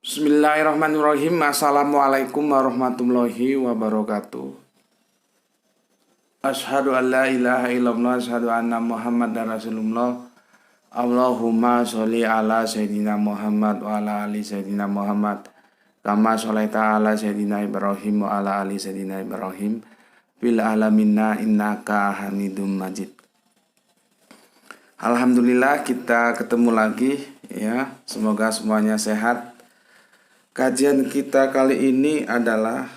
Bismillahirrahmanirrahim. Assalamualaikum warahmatullahi wabarakatuh. Asyhadu an la ilaha illallah, asyhadu anna Muhammadar Rasulullah. Allahumma sholli ala Sayyidina Muhammad wa ala ali Sayyidina Muhammad. Kama sholaita ala Sayyidina Ibrahim wa ala ali Sayyidina Ibrahim fil alaminna innaka Hamidum Majid. Alhamdulillah kita ketemu lagi ya. Semoga semuanya sehat. Kajian kita kali ini adalah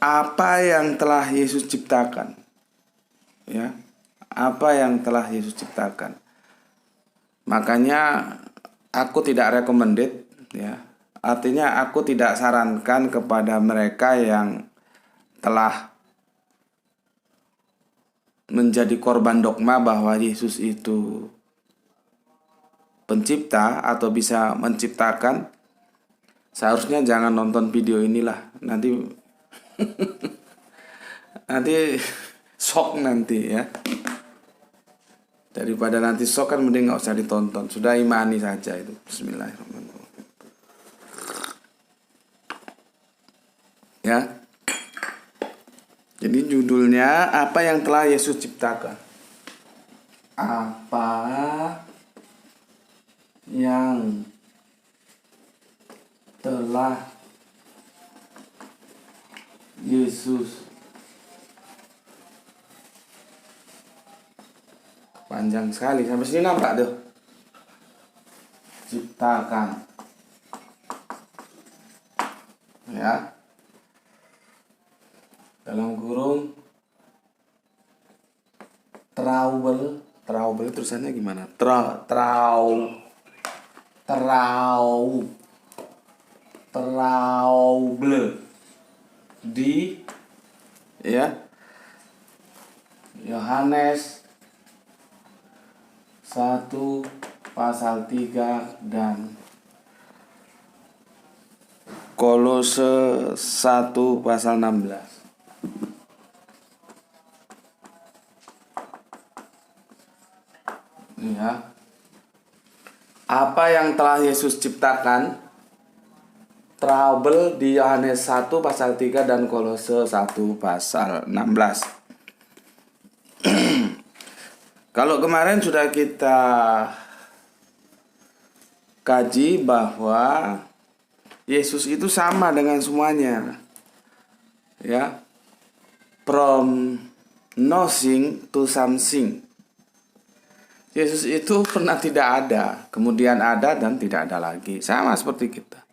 apa yang telah Yesus ciptakan. Ya, apa yang telah Yesus ciptakan. Makanya aku tidak recommended ya. Artinya aku tidak sarankan kepada mereka yang telah menjadi korban dogma bahwa Yesus itu pencipta atau bisa menciptakan. Seharusnya jangan nonton video inilah, nanti nanti shock nanti ya. Daripada nanti shock kan mending nggak usah ditonton, sudah imani saja itu. Bismillahirrahmanirrahim ya. Jadi judulnya apa yang telah Yesus ciptakan. Apa yang telah Yesus, panjang sekali sampai sini nampak tuh, ciptakan ya, dalam kurung trouble tulisannya gimana? Trouble di ya Yohanes 1 pasal 3 dan Kolose 1 pasal 16. Ya. Apa yang telah Yesus ciptakan, trouble di Yohanes 1 pasal 3 dan Kolose 1 pasal 16. Kalau kemarin sudah kita kaji bahwa Yesus itu sama dengan semuanya. Ya. From nothing to something. Yesus itu pernah tidak ada, kemudian ada dan tidak ada lagi. Sama seperti kita.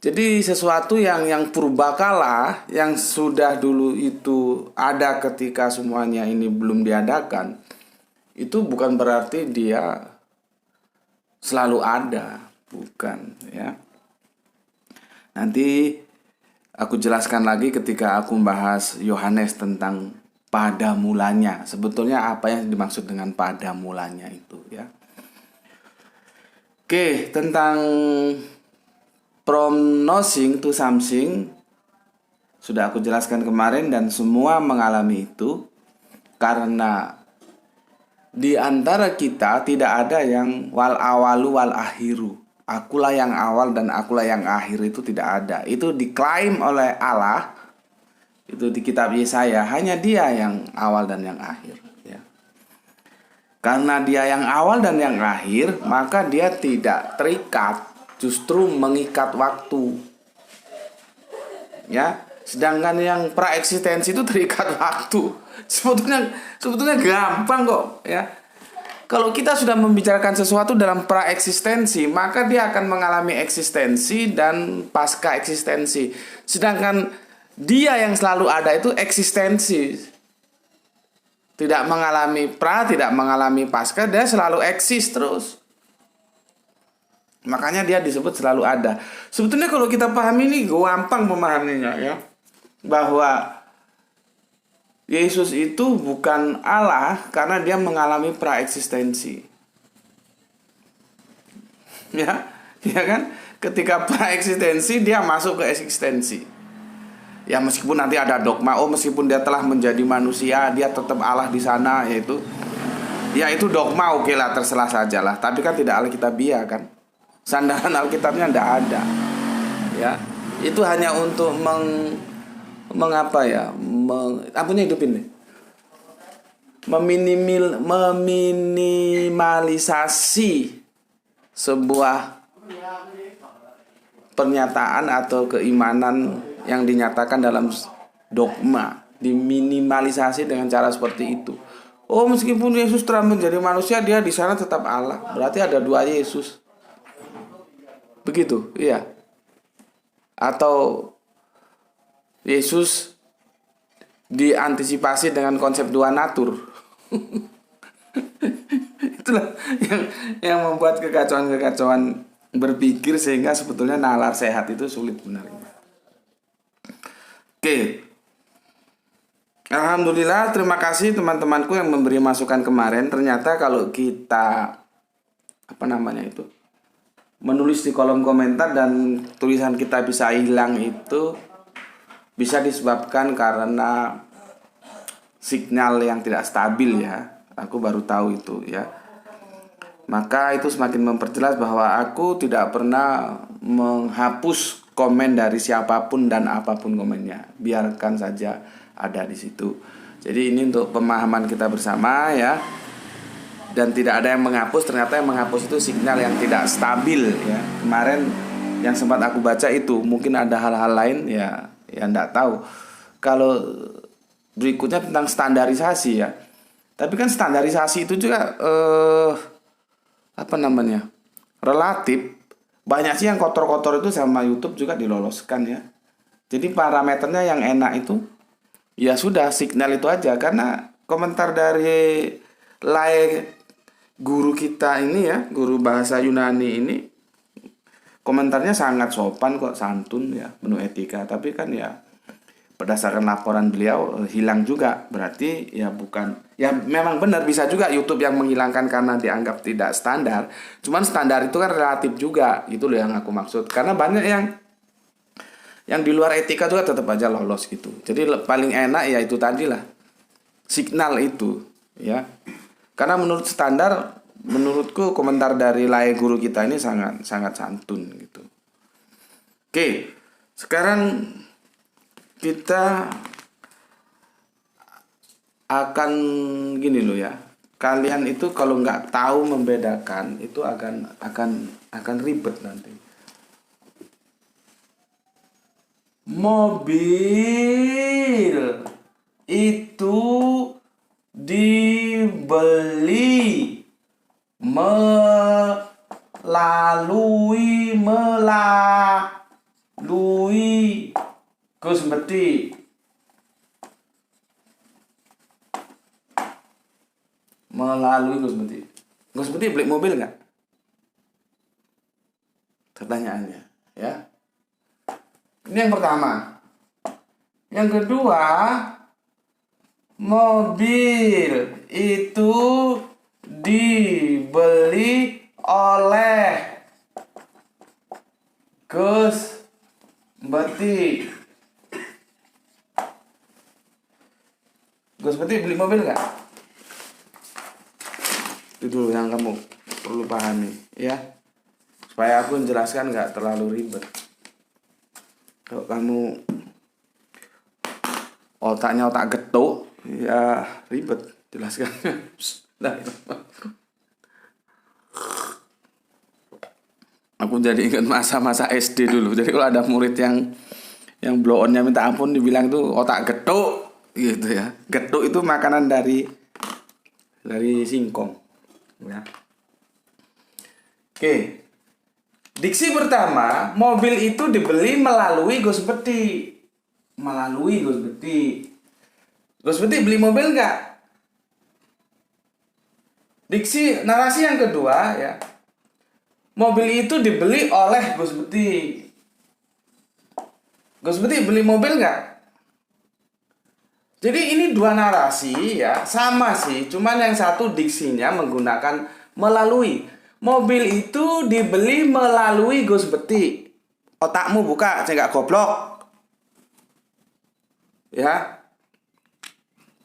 Jadi sesuatu yang purbakala, yang sudah dulu itu ada ketika semuanya ini belum diadakan, itu bukan berarti dia selalu ada, bukan ya. Nanti aku jelaskan lagi ketika aku membahas Yohanes tentang pada mulanya. Sebetulnya apa yang dimaksud dengan pada mulanya itu ya. Oke, tentang from nothing to something sudah aku jelaskan kemarin dan semua mengalami itu karena di antara kita tidak ada yang wal awalu wal akhiru. Akulah yang awal dan akulah yang akhir, itu tidak ada. Itu diklaim oleh Allah. Itu di kitab Yesaya, hanya dia yang awal dan yang akhir ya. Karena dia yang awal dan yang akhir, maka dia tidak terikat, justru mengikat waktu ya. Sedangkan yang praeksistensi itu terikat waktu. Sebetulnya gampang kok ya. Kalau kita sudah membicarakan sesuatu dalam praeksistensi, maka dia akan mengalami eksistensi dan pasca eksistensi. Sedangkan dia yang selalu ada itu eksistensi. Tidak mengalami tidak mengalami pasca, dia selalu eksis terus. Makanya dia disebut selalu ada. Sebetulnya kalau kita pahami ini gampang memahaminya ya. Bahwa Yesus itu bukan Allah karena dia mengalami praeksistensi. Ya kan? Ketika praeksistensi dia masuk ke eksistensi. Ya meskipun nanti ada dogma, meskipun dia telah menjadi manusia, dia tetap Allah di sana, yaitu Ya itu dogma, oke lah, terserah saja lah. Tapi kan tidak alkitabiah kan. Sandaran Alkitabnya tidak ada. Ya, itu hanya untuk mengapa ya? Apanya hidupin nih? Meminimalisasi sebuah pernyataan atau keimanan yang dinyatakan dalam dogma, diminimalisasi dengan cara seperti itu. Oh, meskipun Yesus telah menjadi manusia, dia di sana tetap Allah. Berarti ada dua Yesus. Begitu, iya. Atau Yesus diantisipasi dengan konsep dua natur. Itulah yang membuat kekacauan-kekacauan berpikir sehingga sebetulnya nalar sehat itu sulit menerima. Oke. Alhamdulillah, terima kasih teman-temanku yang memberi masukan kemarin. Ternyata kalau kita menulis di kolom komentar dan tulisan kita bisa hilang, itu bisa disebabkan karena sinyal yang tidak stabil ya. Aku baru tahu itu ya. Maka itu semakin memperjelas bahwa aku tidak pernah menghapus komen dari siapapun dan apapun komennya. Biarkan saja ada di situ. Jadi ini untuk pemahaman kita bersama ya. Dan tidak ada yang menghapus, ternyata yang menghapus itu sinyal yang tidak stabil ya. Kemarin yang sempat aku baca itu, mungkin ada hal-hal lain ya enggak tahu. Kalau berikutnya tentang standarisasi ya. Tapi kan standarisasi itu juga relatif. Banyak sih yang kotor-kotor itu sama YouTube juga diloloskan ya. Jadi parameternya yang enak itu ya sudah signal itu aja. Karena komentar dari guru kita ini ya, guru bahasa Yunani ini, komentarnya sangat sopan kok, santun ya, penuh etika. Tapi kan ya berdasarkan laporan beliau hilang juga. Berarti ya bukan, ya memang benar bisa juga YouTube yang menghilangkan karena dianggap tidak standar. Cuman standar itu kan relatif juga, itu loh yang aku maksud. Karena banyak yang di luar etika juga tetap aja lolos gitu. Jadi paling enak ya itu tadi lah, signal itu ya. Karena menurut standar, menurutku komentar dari guru kita ini sangat santun gitu. Oke, sekarang kita akan gini loh ya. Kalian itu kalau nggak tahu membedakan itu akan ribet nanti. Mobil itu dibeli melalui Gus Beti. Melalui Gus Beti. Gus Beti beli mobil nggak? Pertanyaannya ya. Ini yang pertama. Yang kedua, mobil itu dibeli oleh Gus Beti. Gus Beti beli mobil nggak? Itu dulu yang kamu perlu pahami ya, supaya aku menjelaskan nggak terlalu ribet. Kalau kamu otaknya otak getuk, ya ribet jelaskan. Aku jadi ingat masa-masa SD dulu. Jadi kalau ada murid yang blow on-nya minta ampun, dibilang tuh otak getuk gitu ya. Getuk itu makanan dari singkong ya. Oke. Diksi pertama, mobil itu dibeli melalui Gus Beti. Melalui Gus Beti. Gus Beti beli mobil nggak? Diksi narasi yang kedua ya, mobil itu dibeli oleh Gus Beti. Gus Beti beli mobil nggak? Jadi ini dua narasi ya, sama sih, cuman yang satu diksinya menggunakan melalui. Mobil itu dibeli melalui Gus Beti. Otakmu buka, saya nggak goblok. Ya,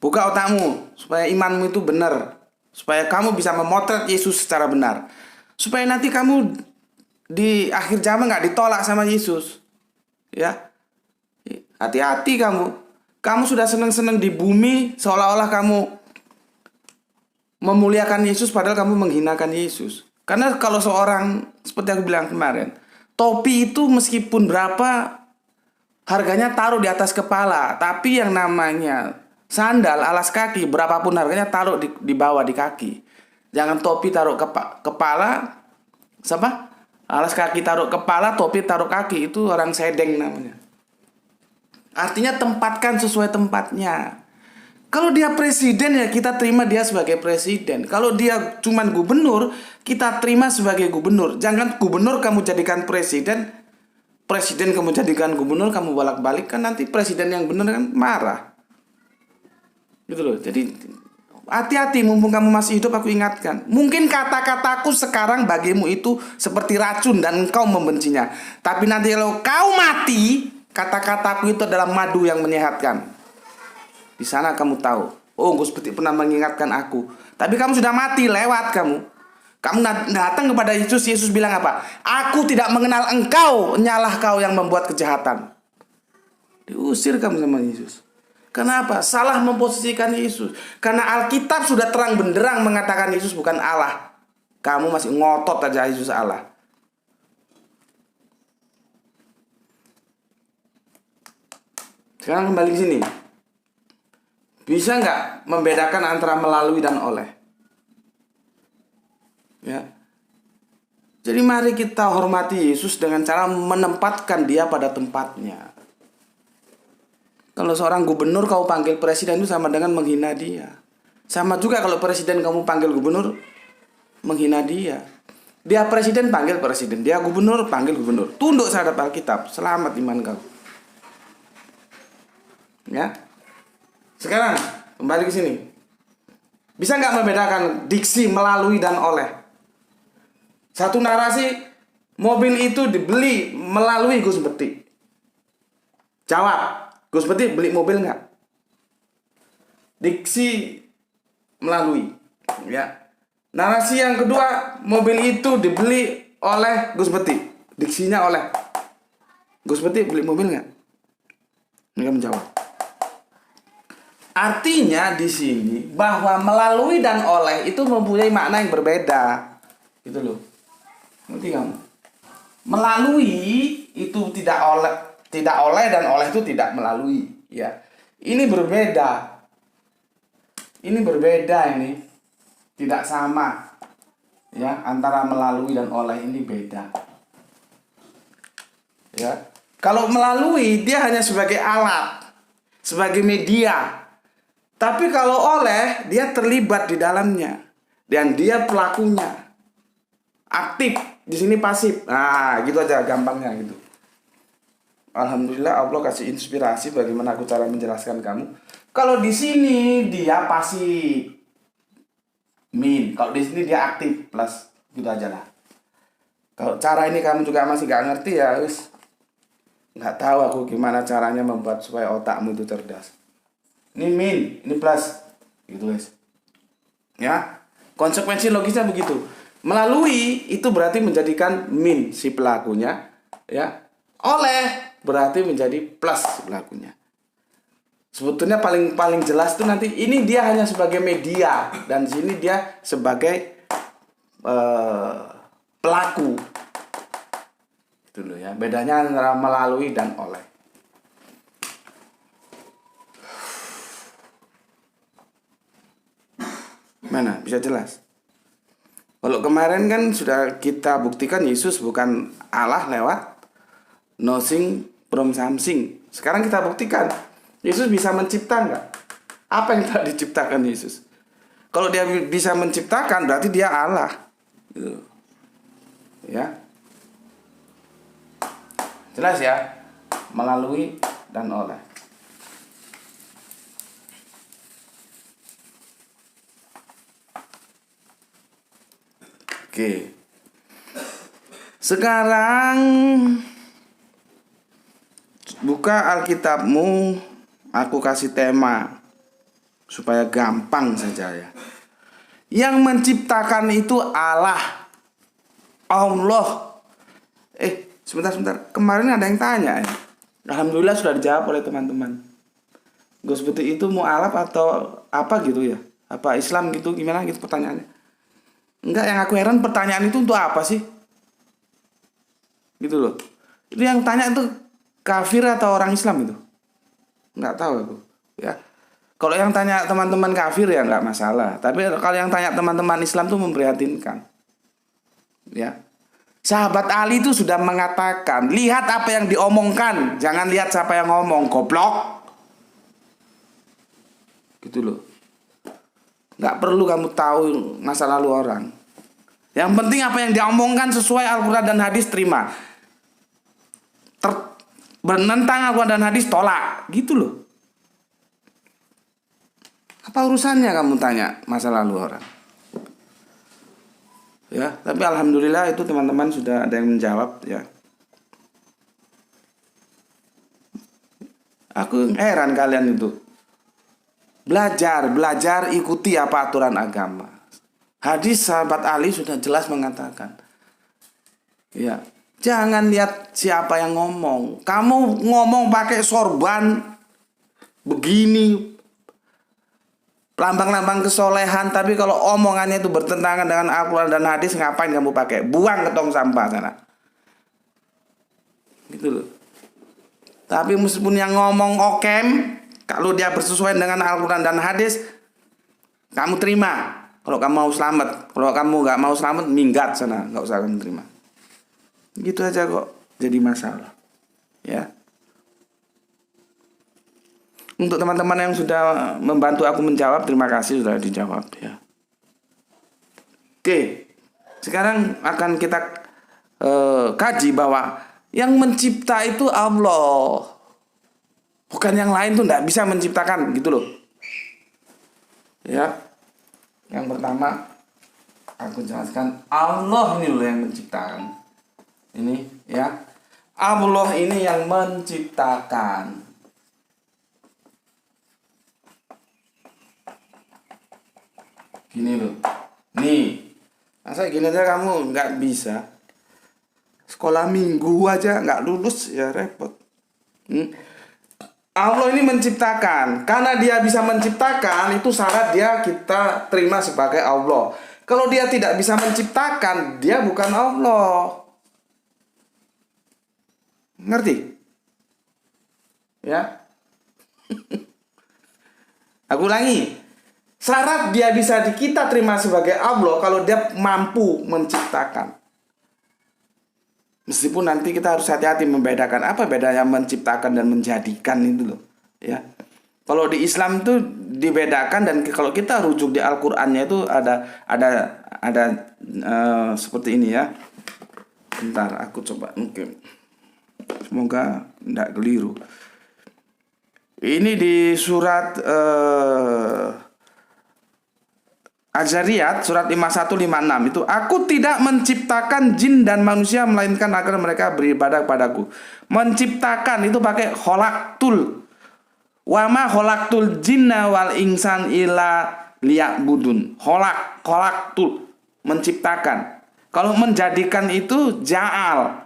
buka otakmu supaya imanmu itu benar. supaya kamu bisa memotret Yesus secara benar, supaya nanti kamu di akhir zaman nggak ditolak sama Yesus. Ya, hati-hati kamu. Kamu sudah senang-senang di bumi seolah-olah kamu memuliakan Yesus padahal kamu menghinakan Yesus. Karena kalau seorang, seperti aku bilang kemarin, topi itu meskipun berapa harganya taruh di atas kepala, tapi yang namanya sandal, alas kaki, berapapun harganya taruh di bawah di kaki. Jangan topi taruh kepala, siapa? Alas kaki taruh kepala, topi taruh kaki, itu orang sedeng namanya. Artinya tempatkan sesuai tempatnya. Kalau dia presiden ya kita terima dia sebagai presiden. Kalau dia cuman gubernur, kita terima sebagai gubernur. Jangan gubernur kamu jadikan presiden, presiden kamu jadikan gubernur, kamu bolak-balik, kan nanti presiden yang benar kan marah. Gitu loh. Jadi hati-hati, mumpung kamu masih hidup aku ingatkan. Mungkin kata-kataku sekarang bagimu itu seperti racun dan engkau membencinya. Tapi nanti kalau kau mati, kata-kataku itu adalah madu yang menyehatkan. Di sana kamu tahu, oh Gus Peti pernah mengingatkan aku. Tapi kamu sudah mati, lewat kamu. Kamu datang kepada Yesus, Yesus bilang apa? Aku tidak mengenal engkau, nyalah kau yang membuat kejahatan. Diusir kamu sama Yesus. Kenapa? Salah memposisikan Yesus. Karena Alkitab sudah terang benderang mengatakan Yesus bukan Allah. Kamu masih ngotot aja Yesus Allah. Sekarang kembali ke sini. Bisa nggak membedakan antara melalui dan oleh? Ya. Jadi mari kita hormati Yesus dengan cara menempatkan dia pada tempatnya. Kalau seorang gubernur kau panggil presiden itu sama dengan menghina dia. Sama juga kalau presiden kamu panggil gubernur, menghina dia. Dia presiden panggil presiden, dia gubernur panggil gubernur. Tunduk terhadap Alkitab, selamat iman kau. Ya. Sekarang kembali ke sini. Bisa nggak membedakan diksi melalui dan oleh? Satu narasi, mobil itu dibeli melalui Gus Peti. Jawab, Gus Peti beli mobil nggak? Diksi melalui. Ya. Narasi yang kedua, mobil itu dibeli oleh Gus Peti. Diksinya oleh. Gus Peti beli mobil nggak? Nggak menjawab. Artinya di sini bahwa melalui dan oleh itu mempunyai makna yang berbeda. Gitu loh. Ngerti kamu? Melalui itu tidak oleh dan oleh itu tidak melalui, ya. Ini berbeda. Ini berbeda ini. Tidak sama. Ya, antara melalui dan oleh ini beda. Ya. Kalau melalui dia hanya sebagai alat, sebagai media. Tapi kalau oleh, dia terlibat di dalamnya. Dan dia pelakunya. Aktif, di sini pasif. Nah, gitu aja gampangnya gitu. Alhamdulillah Allah kasih inspirasi bagaimana aku cara menjelaskan kamu. Kalau di sini dia pasif. Min. Kalau di sini dia aktif plus. Gitu aja lah. Kalau cara ini kamu juga masih gak ngerti ya, wis. Nggak tahu aku gimana caranya membuat supaya otakmu itu cerdas. Ini min, ini plus, gitu guys. Ya, konsekuensi logisnya begitu. Melalui itu berarti menjadikan min si pelakunya, ya. Oleh berarti menjadi plus si pelakunya. Sebetulnya paling jelas tuh nanti ini dia hanya sebagai media dan sini dia sebagai pelaku. Itu loh ya, bedanya antara melalui dan oleh. Mana? Bisa jelas? Kalau kemarin kan sudah kita buktikan Yesus bukan Allah lewat nothing from something. Sekarang kita buktikan Yesus bisa mencipta nggak? Apa yang telah diciptakan Yesus? Kalau dia bisa menciptakan berarti dia Allah. Gitu. Ya. Jelas ya? Melalui dan oleh. Oke. Sekarang buka Alkitabmu, aku kasih tema supaya gampang saja ya. Yang menciptakan itu Allah. Allah. Sebentar. Kemarin ada yang tanya ya. Alhamdulillah sudah dijawab oleh teman-teman. Gus Putih itu mu'alaf atau apa gitu ya? Apa Islam gitu, gimana gitu pertanyaannya? Enggak, yang aku heran pertanyaan itu untuk apa sih? Gitu loh. Itu yang tanya itu kafir atau orang Islam itu? Enggak tahu aku. Ya. Kalau yang tanya teman-teman kafir ya enggak masalah. Tapi kalau yang tanya teman-teman Islam tuh memprihatinkan. Ya. Sahabat Ali itu sudah mengatakan, lihat apa yang diomongkan, jangan lihat siapa yang ngomong, goblok. Gitu loh. Nggak perlu kamu tahu masa lalu orang. Yang penting apa yang diomongkan sesuai Al-Quran dan hadis, terima. Menentang Al-Quran dan hadis, tolak. Gitu loh. Apa urusannya kamu tanya masa lalu orang? Ya, tapi alhamdulillah itu teman-teman sudah ada yang menjawab ya. Aku heran kalian itu. Belajar ikuti apa aturan agama. Hadis sahabat Ali sudah jelas mengatakan. Ya, jangan lihat siapa yang ngomong. Kamu ngomong pakai sorban begini, lambang-lambang kesolehan, tapi kalau omongannya itu bertentangan dengan Al-Quran dan hadis, ngapain kamu pakai? Buang ke tong sampah sana. Gitu loh. Tapi meskipun yang ngomong okem, kalau dia bersesuaian dengan Al-Quran dan hadis, kamu terima. Kalau kamu mau selamat. Kalau kamu nggak mau selamat, minggat sana, nggak usah kamu terima. Gitu aja kok jadi masalah. Ya. Untuk teman-teman yang sudah membantu aku menjawab, terima kasih sudah dijawab ya. Oke, sekarang akan kita kaji bahwa yang mencipta itu Allah, bukan yang lain tuh tidak bisa menciptakan gitu loh. Ya, yang pertama aku jelaskan, Allah ini loh yang menciptakan. Ini ya, Allah ini yang menciptakan. Gini loh, nih, masa gini aja kamu nggak bisa? Sekolah minggu aja nggak lulus ya repot. Allah ini menciptakan, karena dia bisa menciptakan itu syarat dia kita terima sebagai Allah. Kalau dia tidak bisa menciptakan, dia bukan Allah. Ngerti? Ya. Aku ulangi. Syarat dia bisa kita terima sebagai Allah kalau dia mampu menciptakan. Meskipun nanti kita harus hati-hati membedakan apa bedanya menciptakan dan menjadikan itu loh. Ya. Kalau di Islam itu dibedakan, dan kalau kita rujuk di Al-Qur'annya itu ada seperti ini ya. Bentar, aku coba mungkin. Semoga tidak keliru. Ini di surat Az-Zariyat surat 51-56 itu, aku tidak menciptakan jin dan manusia melainkan agar mereka beribadah kepadaku. Menciptakan itu pakai kholaqtul. Wa ma kholaqtul jinna wal insan illa liya'budun. Kholaqtul, menciptakan. Kalau menjadikan itu ja'al.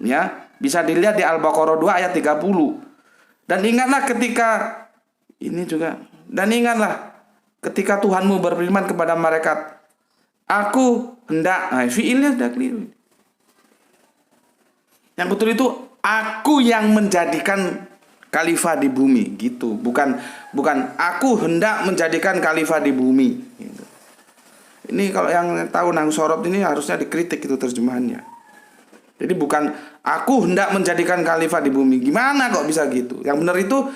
Ya, bisa dilihat di Al-Baqarah 2 ayat 30. Dan ingatlah ketika Tuhanmu berfirman kepada malaikat, aku hendak, fiilnya sudah keliru. Yang betul itu aku yang menjadikan khalifah di bumi, gitu. Bukan aku hendak menjadikan khalifah di bumi. Gitu. Ini kalau yang tahu nahwu sorot ini harusnya dikritik itu terjemahannya. Jadi bukan aku hendak menjadikan khalifah di bumi. Gimana kok bisa gitu? Yang benar itu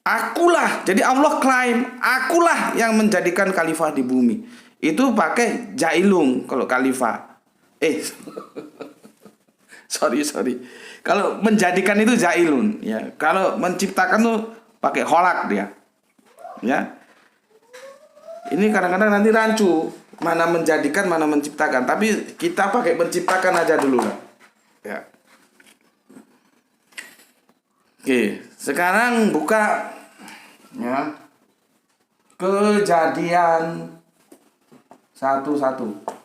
akulah. Jadi Allah klaim, akulah yang menjadikan khalifah di bumi. Itu pakai jailung kalau khalifah. Sorry. Kalau menjadikan itu jailun, ya. Kalau menciptakan tuh pakai kholak dia. Ya. Ini kadang-kadang nanti rancu, mana menjadikan, mana menciptakan. Tapi kita pakai menciptakan aja dulu lah. Ya. Oke, sekarang buka ya Kejadian Satu-satu.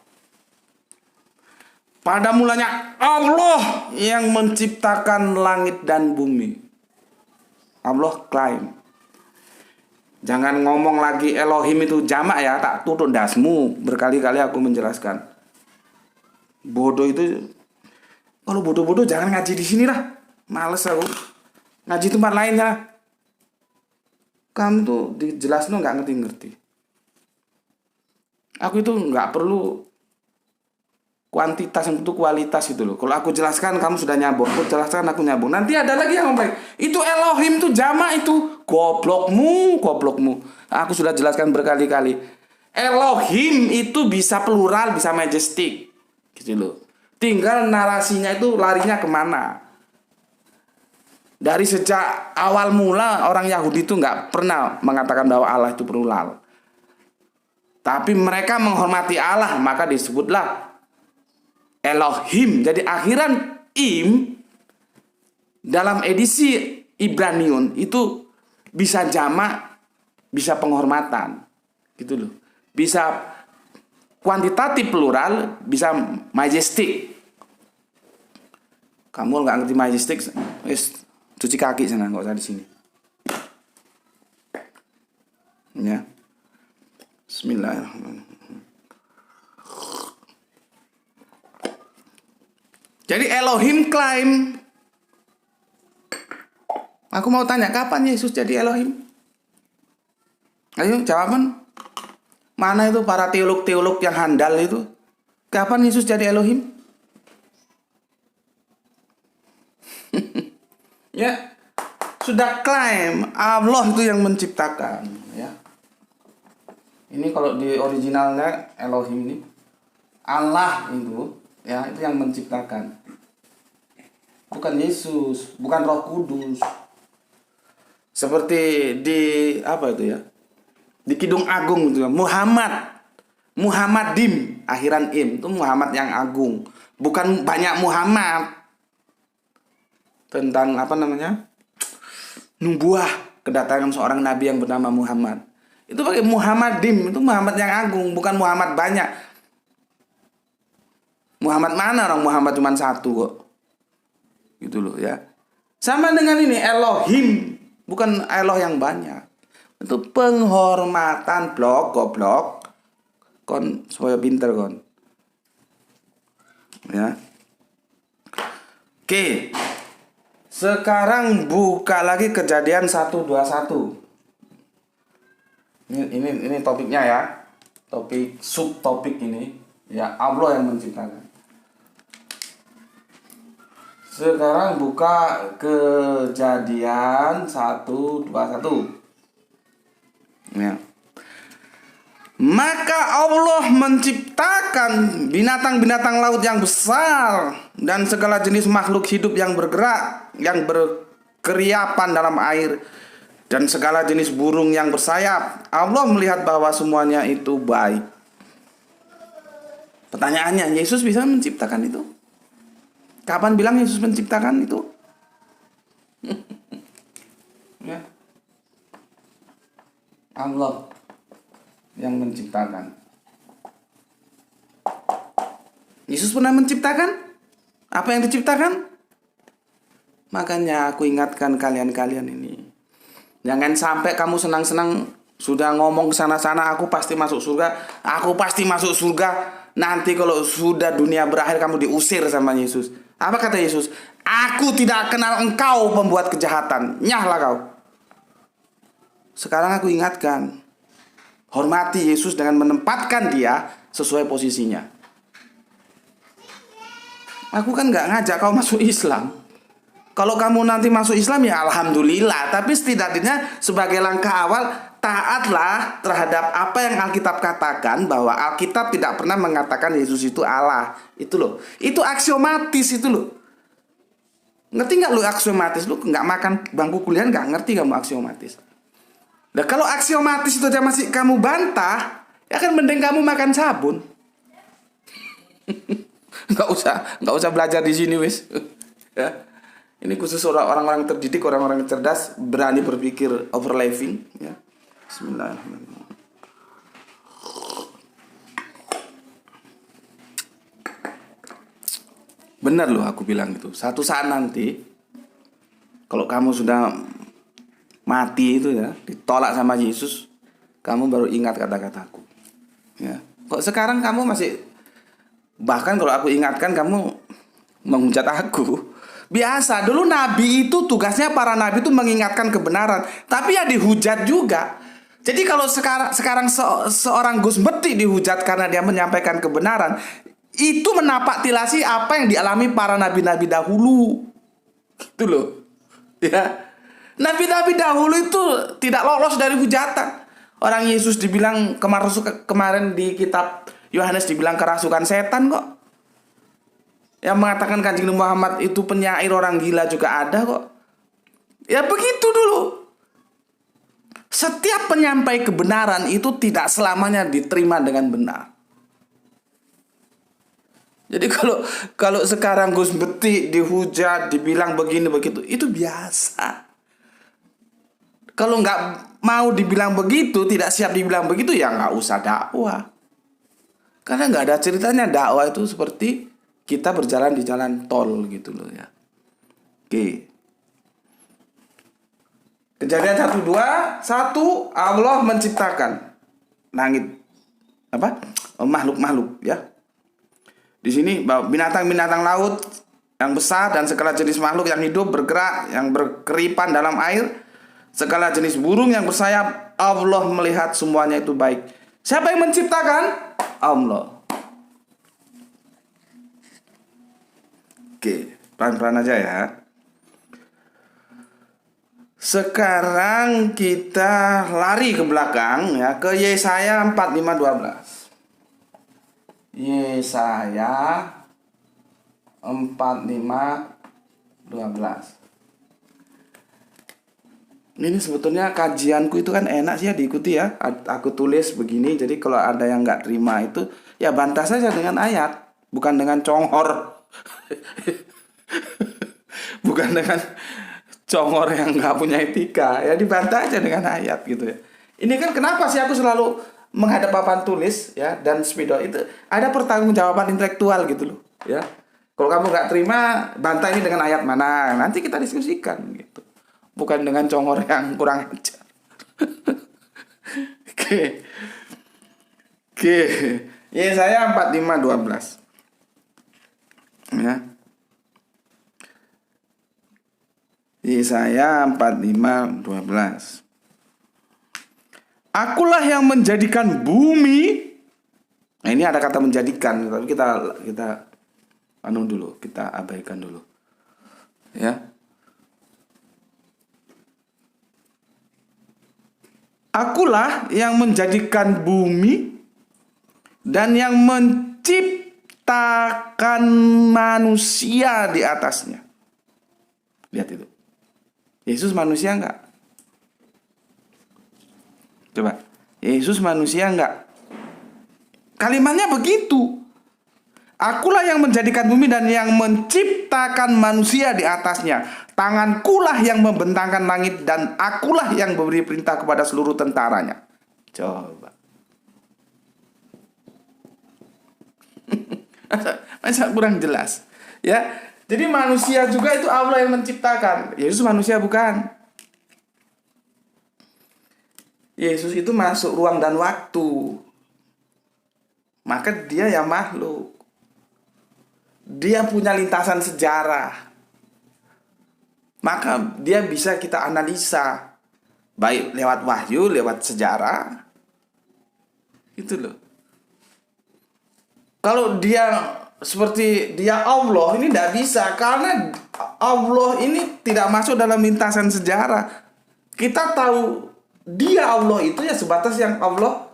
Pada mulanya Allah yang menciptakan langit dan bumi. Allah klaim. Jangan ngomong lagi Elohim itu jamak ya, tak tutup dasmu. Berkali-kali aku menjelaskan. Bodoh itu, kalau bodoh-bodoh jangan ngaji di sini lah. Males aku. Ngaji tempat lain ya. Kamu tuh dijelasin nggak ngerti-ngerti. Aku itu nggak perlu kuantitas, yang butuh kualitas itu loh. Kalau aku jelaskan kamu sudah nyambung, aku jelaskan aku nyambung. Nanti ada lagi yang ngomong, itu Elohim itu jamak itu. Goblokmu. Aku sudah jelaskan berkali-kali. Elohim itu bisa plural, bisa majestic. Gitu loh. Tinggal narasinya itu larinya kemana. Dari sejak awal mula orang Yahudi itu nggak pernah mengatakan bahwa Allah itu plural. Tapi mereka menghormati Allah, maka disebutlah Elohim. Jadi akhiran im dalam edisi Ibraniun itu bisa jamak, bisa penghormatan, gitu loh. Bisa kuantitatif plural, bisa majestic. Kamu nggak ngerti majestic, cuci kaki sana, nggak usah di sini. Ya. Bismillahirrahmanirrahim. Jadi Elohim klaim. Aku mau tanya, kapan Yesus jadi Elohim? Ayo jawaban. Mana itu para teolog-teolog yang handal itu? Kapan Yesus jadi Elohim? Ya, sudah klaim Allah itu yang menciptakan. Ya. Ini kalau di originalnya Elohim ini Allah itu. Ya, itu yang menciptakan. Bukan Yesus, bukan Roh Kudus. Seperti di apa itu ya? Di Kidung Agung itu, Muhammadim, akhiran im itu Muhammad yang agung. Bukan banyak Muhammad. Tentang apa namanya? Nubuah kedatangan seorang nabi yang bernama Muhammad. Itu pakai Muhammadim, itu Muhammad yang agung, bukan Muhammad banyak. Muhammad mana, orang Muhammad cuma satu kok. Gitu loh ya. Sama dengan ini Elohim, bukan Eloh yang banyak. Itu penghormatan goblok. Kon supaya pinter kon. Ya. Oke. Sekarang buka lagi Kejadian 1:21. Ini topiknya ya. Topik subtopik ini. Ya, Allah yang menciptakan. Sekarang buka Kejadian 1:21. Ya. Maka Allah menciptakan binatang-binatang laut yang besar dan segala jenis makhluk hidup yang bergerak, yang berkeriapan dalam air, dan segala jenis burung yang bersayap. Allah melihat bahwa semuanya itu baik. Pertanyaannya, Yesus bisa menciptakan itu? Kapan bilang Yesus menciptakan itu? Ya. Allah yang menciptakan. Yesus pernah menciptakan? Apa yang diciptakan? Makanya aku ingatkan kalian-kalian ini. Jangan sampai kamu senang-senang sudah ngomong ke sana-sana, aku pasti masuk surga. Aku pasti masuk surga. Nanti kalau sudah dunia berakhir kamu diusir sama Yesus. Apa kata Yesus? Aku tidak kenal engkau pembuat kejahatan. Nyahlah kau. Sekarang aku ingatkan. Hormati Yesus dengan menempatkan dia sesuai posisinya. Aku kan gak ngajak kau masuk Islam. Kalau kamu nanti masuk Islam ya alhamdulillah. Tapi setidaknya sebagai langkah awal, taatlah terhadap apa yang Alkitab katakan, bahwa Alkitab tidak pernah mengatakan Yesus itu Allah. Itu loh. Itu aksiomatis itu loh. Ngerti gak lu aksiomatis? Lu gak makan bangku kuliah gak ngerti kamu aksiomatis. Nah kalau aksiomatis itu aja masih kamu bantah, ya kan mending kamu makan sabun. Nggak usah belajar di sini wis. Ya. Ini khusus orang-orang terdidik, orang-orang cerdas, berani berpikir overliving. Ya. Bismillahirrahmanirrahim. Benar loh aku bilang itu. Satu saat nanti kalau kamu sudah mati itu ya, ditolak sama Yesus, kamu baru ingat kata-kataku. Ya. Kok sekarang kamu masih, bahkan kalau aku ingatkan kamu menghujat aku. Biasa, dulu nabi itu tugasnya, para nabi itu mengingatkan kebenaran, tapi ya dihujat juga. Jadi kalau sekarang seorang Gus Meti dihujat karena dia menyampaikan kebenaran, itu menapak tilasi apa yang dialami para nabi-nabi dahulu. Gitu loh. Ya. Nabi-nabi dahulu itu tidak lolos dari hujatan. Orang Yesus dibilang kemarin di kitab Yohanes dibilang kerasukan setan kok. Yang mengatakan Kanjeng Muhammad itu penyair orang gila juga ada kok. Ya begitu dulu. Setiap penyampai kebenaran itu tidak selamanya diterima dengan benar. Jadi kalau sekarang Gus Beti dihujat, dibilang begini begitu, itu biasa. Kalau nggak mau dibilang begitu, tidak siap dibilang begitu, ya nggak usah dakwah. Karena nggak ada ceritanya dakwah itu seperti kita berjalan di jalan tol gitu loh ya. Oke. Kejadian 1:2, Allah menciptakan langit, makhluk-makhluk ya. Di sini binatang-binatang laut yang besar dan segala jenis makhluk yang hidup bergerak, yang berkeripan dalam air, segala jenis burung yang bersayap, Allah melihat semuanya itu baik. Siapa yang menciptakan? Allah. Oke, pelan-pelan aja ya. Sekarang kita lari ke belakang ya, ke Yesaya 45:12. Yesaya 45:12. Ini sebetulnya kajianku itu kan enak sih ya diikuti ya. Aku tulis begini, jadi kalau ada yang nggak terima itu ya bantah saja dengan ayat, bukan dengan congor. Bukan dengan congor yang nggak punya etika, ya dibantah aja dengan ayat gitu ya. Ini kan kenapa sih aku selalu menghadap papan tulis ya dan spidol itu ada pertanggungjawaban intelektual gitu loh ya. Kalau kamu nggak terima, bantah ini dengan ayat mana, nanti kita diskusikan gitu. Bukan dengan congor yang kurang ajar. Oke. Yesaya 45:12. Ya. Yesaya 45:12. Akulah yang menjadikan bumi. Nah, ini ada kata menjadikan, tapi kita dulu, kita abaikan dulu. Ya. Akulah yang menjadikan bumi dan yang menciptakan manusia di atasnya. Lihat itu. Yesus manusia enggak? Coba. Yesus manusia enggak? Kalimatnya begitu. Akulah yang menjadikan bumi dan yang menciptakan manusia di atasnya. Tangankulah yang membentangkan langit dan akulah yang memberi perintah kepada seluruh tentaranya. Coba. Masa kurang jelas? Ya. Jadi manusia juga itu Allah yang menciptakan. Yesus manusia bukan. Yesus itu masuk ruang dan waktu. Maka dia yang makhluk. Dia punya lintasan sejarah. Maka dia bisa kita analisa. Baik lewat wahyu, lewat sejarah. Itu loh. Kalau dia seperti dia Allah, ini tidak bisa. Karena Allah ini tidak masuk dalam lintasan sejarah. Kita tahu dia Allah itu ya sebatas yang Allah,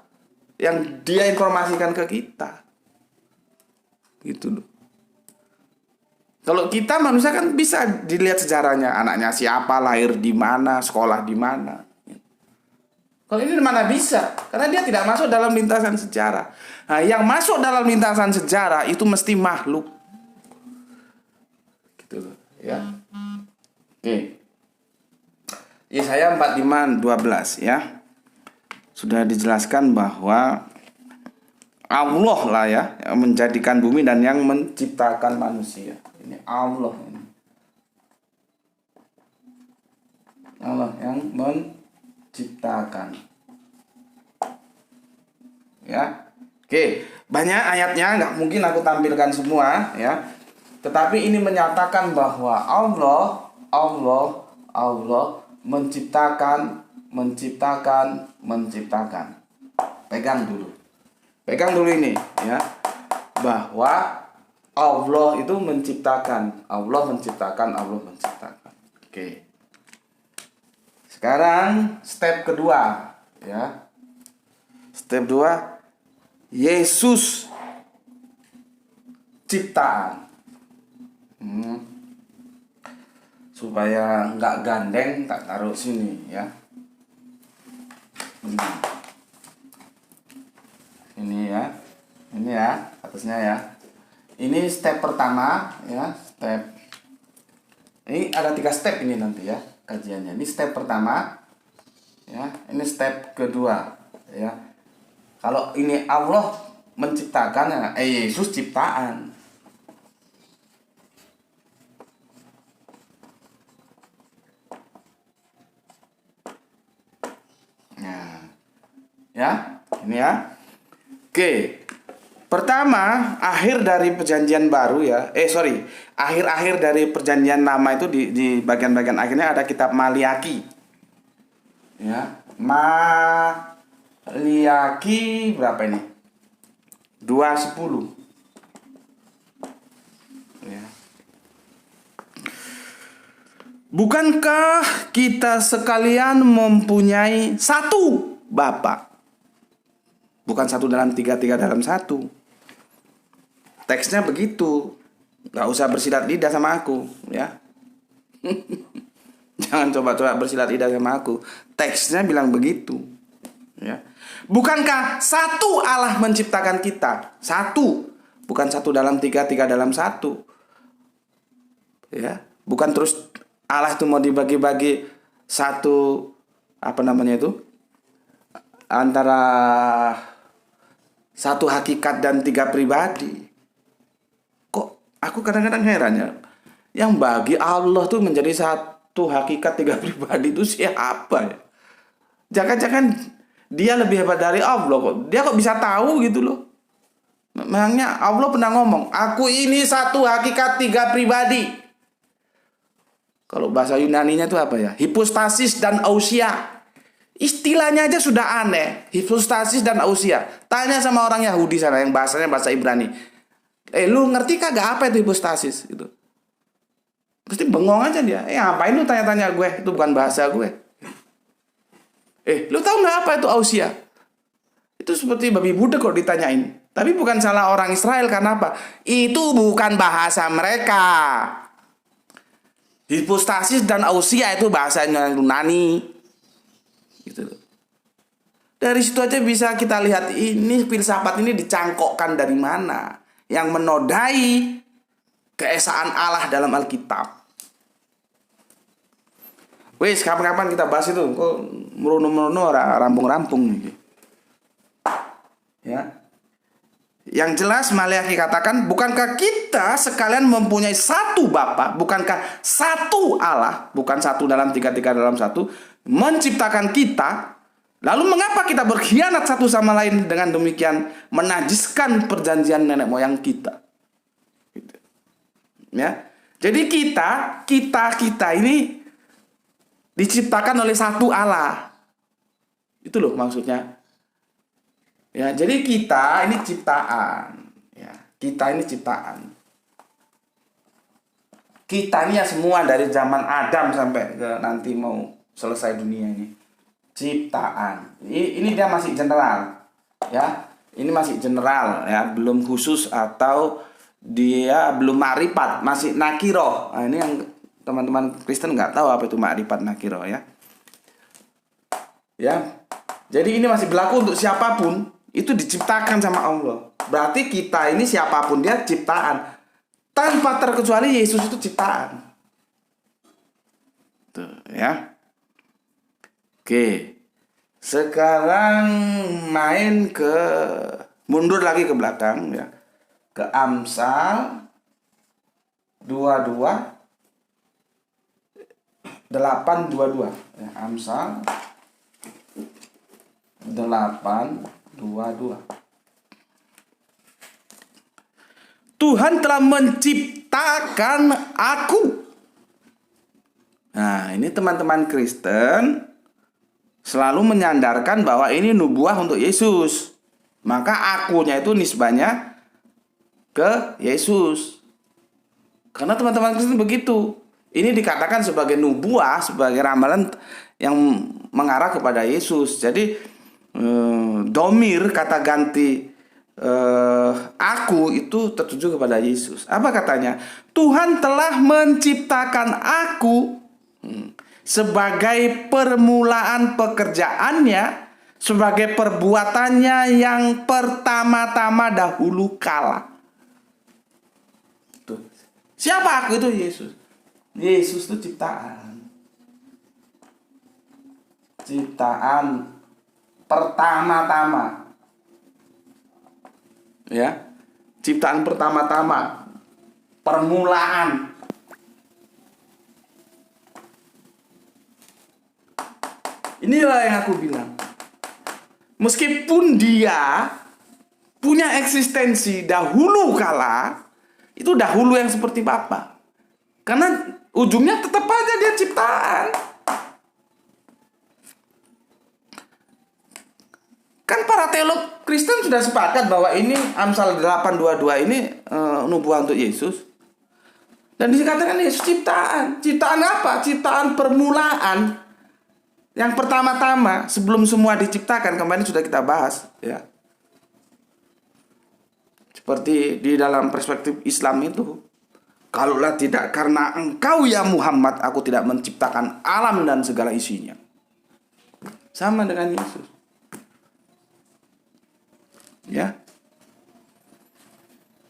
yang dia informasikan ke kita. Gitu loh. Kalau kita manusia kan bisa dilihat sejarahnya, anaknya siapa, lahir di mana, sekolah di mana. Kalau ini mana bisa? Karena dia tidak masuk dalam lintasan sejarah. Nah, yang masuk dalam lintasan sejarah itu mesti makhluk. Gitu loh, ya. Oke. Yesaya 45:12 ya. Sudah dijelaskan bahwa Allah lah ya, yang menjadikan bumi dan yang menciptakan manusia. Ini Allah ini. Allah yang menciptakan. Ya. Oke, banyak ayatnya, nggak mungkin aku tampilkan semua ya. Tetapi ini menyatakan bahwa Allah menciptakan. Pegang dulu ini ya. Bahwa Allah itu menciptakan. Oke. Sekarang step kedua ya. Step 2, Yesus ciptaan. Supaya nggak gandeng, tak taruh sini ya. Ini ya atasnya ya. Ini step pertama ya. Ini ada 3 step ini nanti ya kajiannya. Ini step pertama ya. Ini step kedua ya. Kalau ini Allah menciptakan, Yesus ciptaan. Nah, ya, ini ya. Oke. Pertama, akhir dari perjanjian baru ya. Akhir-akhir dari perjanjian lama itu di bagian-bagian akhirnya ada kitab Maliaki. Ya, Maliaki berapa ini? 2:10. Ya. Bukankah kita sekalian mempunyai satu Bapa? Bukan satu dalam tiga, tiga dalam satu. Teksnya begitu. Gak usah bersilat lidah sama aku ya. Jangan coba-coba bersilat lidah sama aku. Teksnya bilang begitu ya. Bukankah satu Allah menciptakan kita? Satu. Bukan satu dalam tiga, tiga dalam satu ya. Bukan terus Allah itu mau dibagi-bagi satu, apa namanya itu, antara satu hakikat dan 3 pribadi. Kok aku kadang-kadang heran ya, yang bagi Allah tuh menjadi satu hakikat 3 pribadi itu siapa ya? Jangan-jangan dia lebih hebat dari Allah kok. Dia kok bisa tahu gitu loh. Memangnya Allah pernah ngomong, aku ini satu hakikat 3 pribadi. Kalau bahasa Yunaninya itu apa ya? Hipostasis dan ousia. Istilahnya aja sudah aneh. Hipostasis dan ousia. Tanya sama orang Yahudi sana yang bahasanya bahasa Ibrani. Lu ngerti kagak apa itu hipostasis? Gitu. Pasti bengong aja dia. Ngapain lu tanya-tanya gue? Itu bukan bahasa gue. Lu tahu nggak apa itu ousia? Itu seperti babi budek kalau ditanyain. Tapi bukan salah orang Israel, karena apa? Itu bukan bahasa mereka. Hipostasis dan ousia itu bahasanya Yunani. Gitu. Dari situ aja bisa kita lihat ini filsafat ini dicangkokkan dari mana, yang menodai keesaan Allah dalam Alkitab. Wes, kapan-kapan kita bahas itu. Kok meruno-meruno rampung-rampung nih. Ya. Yang jelas Maliaki katakan, bukankah kita sekalian mempunyai satu Bapa, bukankah satu Allah, bukan satu dalam tiga, tiga dalam satu, menciptakan kita. Lalu mengapa kita berkhianat satu sama lain dengan demikian menajiskan perjanjian nenek moyang kita? Gitu. Ya. Jadi kita ini diciptakan oleh satu Allah. Itu loh maksudnya. Ya, jadi kita ini ciptaan. Ya, kita ini ciptaan. Kita ini ya semua dari zaman Adam sampai ke nanti mau selesai dunia ini. Ciptaan. Ini dia masih general. Ya, ini masih general ya, belum khusus atau dia belum ma'rifat, masih nakiro. Nah, ini yang teman-teman Kristen nggak tahu apa itu ma'rifat nakiro ya. Ya. Jadi ini masih berlaku untuk siapapun, itu diciptakan sama Allah. Berarti kita ini siapapun dia ciptaan. Tanpa terkecuali Yesus itu ciptaan. Tuh ya. Oke. Sekarang main ke Mundur lagi ke belakang ya. Ke Amsal 8:22 ya, Amsal 8:22. Tuhan telah menciptakan aku. Nah, ini teman-teman Kristen selalu menyandarkan bahwa ini nubuah untuk Yesus. Maka akunya itu nisbahnya ke Yesus. Karena teman-teman Kristen begitu. Ini dikatakan sebagai nubuah, sebagai ramalan yang mengarah kepada Yesus. Jadi domir, kata ganti aku itu tertuju kepada Yesus. Apa katanya? Tuhan telah menciptakan aku sebagai permulaan pekerjaannya, sebagai perbuatannya yang pertama-tama dahulu kala. Tuh. Siapa aku itu? Yesus. Yesus itu ciptaan. Ciptaan pertama-tama. Ya. Ciptaan pertama-tama. Permulaan. Inilah yang aku bilang. Meskipun dia punya eksistensi dahulu kala, itu dahulu yang seperti Bapa. Karena ujungnya tetap aja dia ciptaan. Kan para teolog Kristen sudah sepakat bahwa ini Amsal 8:22 ini nubuah untuk Yesus. Dan dikatakan Yesus ciptaan. Ciptaan apa? Ciptaan permulaan. Yang pertama-tama sebelum semua diciptakan, kemarin sudah kita bahas ya. Seperti di dalam perspektif Islam itu, kalaulah tidak karena engkau ya Muhammad, aku tidak menciptakan alam dan segala isinya. Sama dengan Yesus. Ya.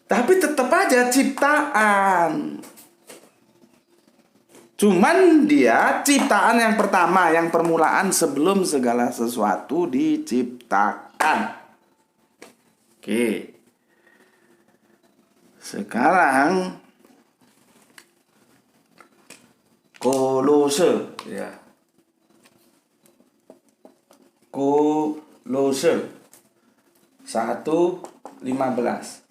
Tapi tetap aja ciptaan. Cuman dia ciptaan yang pertama, yang permulaan sebelum segala sesuatu diciptakan. Oke. Sekarang Kolose ya. Kolose 1:15.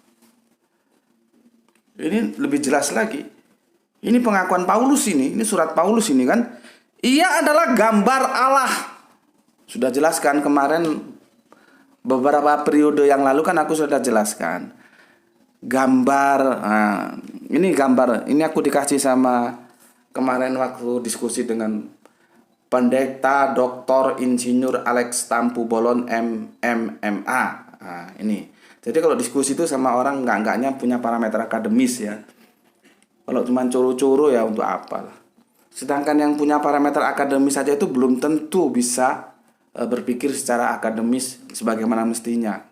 Ini lebih jelas lagi. Ini pengakuan Paulus ini surat Paulus ini kan. Ia adalah gambar Allah. Sudah jelaskan kemarin beberapa periode yang lalu kan aku sudah jelaskan. Gambar, ini gambar, ini aku dikasih sama kemarin waktu diskusi dengan Pendeta Dr. Insinyur Alex Tampu Bolon MMA. Nah, ini. Jadi kalau diskusi itu sama orang enggaknya punya parameter akademis ya. Kalau cuma curu-curu ya untuk apalah. Sedangkan yang punya parameter akademis saja itu belum tentu bisa berpikir secara akademis sebagaimana mestinya.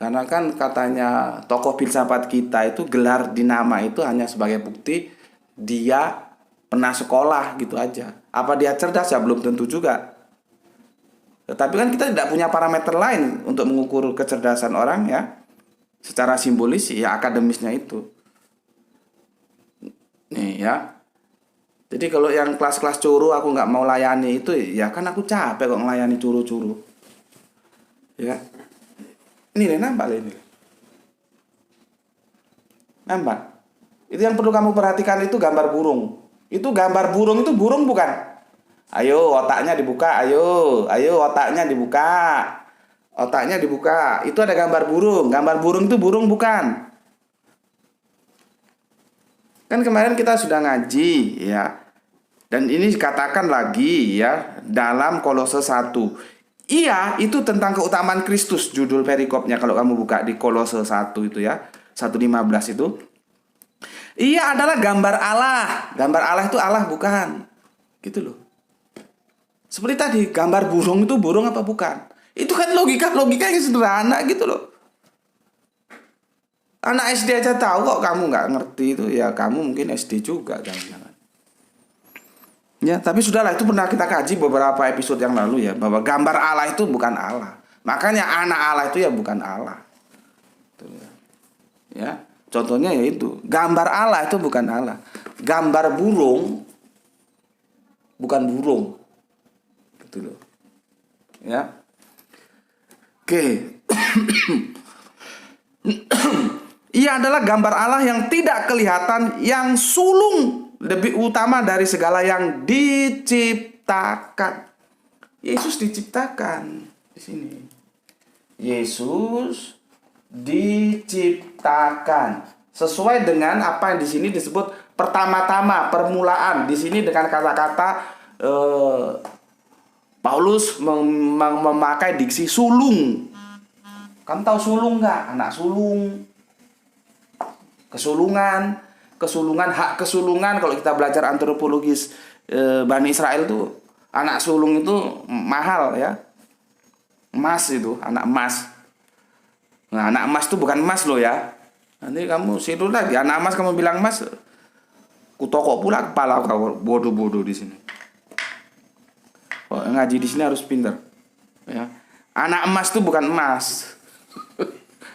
Karena kan katanya tokoh filsafat kita itu gelar dinama itu hanya sebagai bukti dia pernah sekolah gitu aja. Apa dia cerdas ya belum tentu juga. Tetapi kan kita tidak punya parameter lain untuk mengukur kecerdasan orang ya. Secara simbolis ya akademisnya itu. Nih ya. Jadi kalau yang kelas-kelas curu aku nggak mau layani itu ya kan aku capek kok ngelayani curu-curu. Ya. Ini nampak ini. Nampak. Itu yang perlu kamu perhatikan itu gambar burung. Itu gambar burung itu burung bukan? Ayo otaknya dibuka, ayo otaknya dibuka. Otaknya dibuka. Itu ada gambar burung. Gambar burung itu burung bukan? Kan kemarin kita sudah ngaji ya. Dan ini dikatakan lagi ya dalam Kolose 1. Iya, itu tentang keutamaan Kristus judul perikopnya kalau kamu buka di Kolose 1 itu ya. 1:15 itu. Ia adalah gambar Allah. Gambar Allah itu Allah bukan? Gitu loh. Seperti tadi, gambar burung itu burung apa bukan? Itu kan logika yang sederhana gitu loh. Anak SD aja tahu kok, kamu nggak ngerti itu ya kamu mungkin SD juga jangan-jangan. Ya, tapi sudahlah itu pernah kita kaji beberapa episode yang lalu ya bahwa gambar Allah itu bukan Allah. Makanya anak Allah itu ya bukan Allah. Ya, contohnya yaitu gambar Allah itu bukan Allah. Gambar burung bukan burung. Gitu loh. Ya. Oke. Ia adalah gambar Allah yang tidak kelihatan, yang sulung, lebih utama dari segala yang diciptakan. Yesus diciptakan di sini. Yesus diciptakan sesuai dengan apa yang di sini disebut pertama-tama, permulaan. Di sini dengan kata-kata Paulus memakai diksi sulung. Kamu tahu sulung nggak? Anak sulung, kesulungan, hak kesulungan. Kalau kita belajar antropologis Bani Israel tuh, anak sulung itu mahal ya. Emas itu, anak emas. Nah, anak emas itu bukan emas loh ya. Nanti kamu situ lagi, anak emas kamu bilang emas, kutokok pula kepala kau bodoh-bodoh di sini. Oh, ngaji di sini harus pintar. Ya. Anak emas itu bukan emas.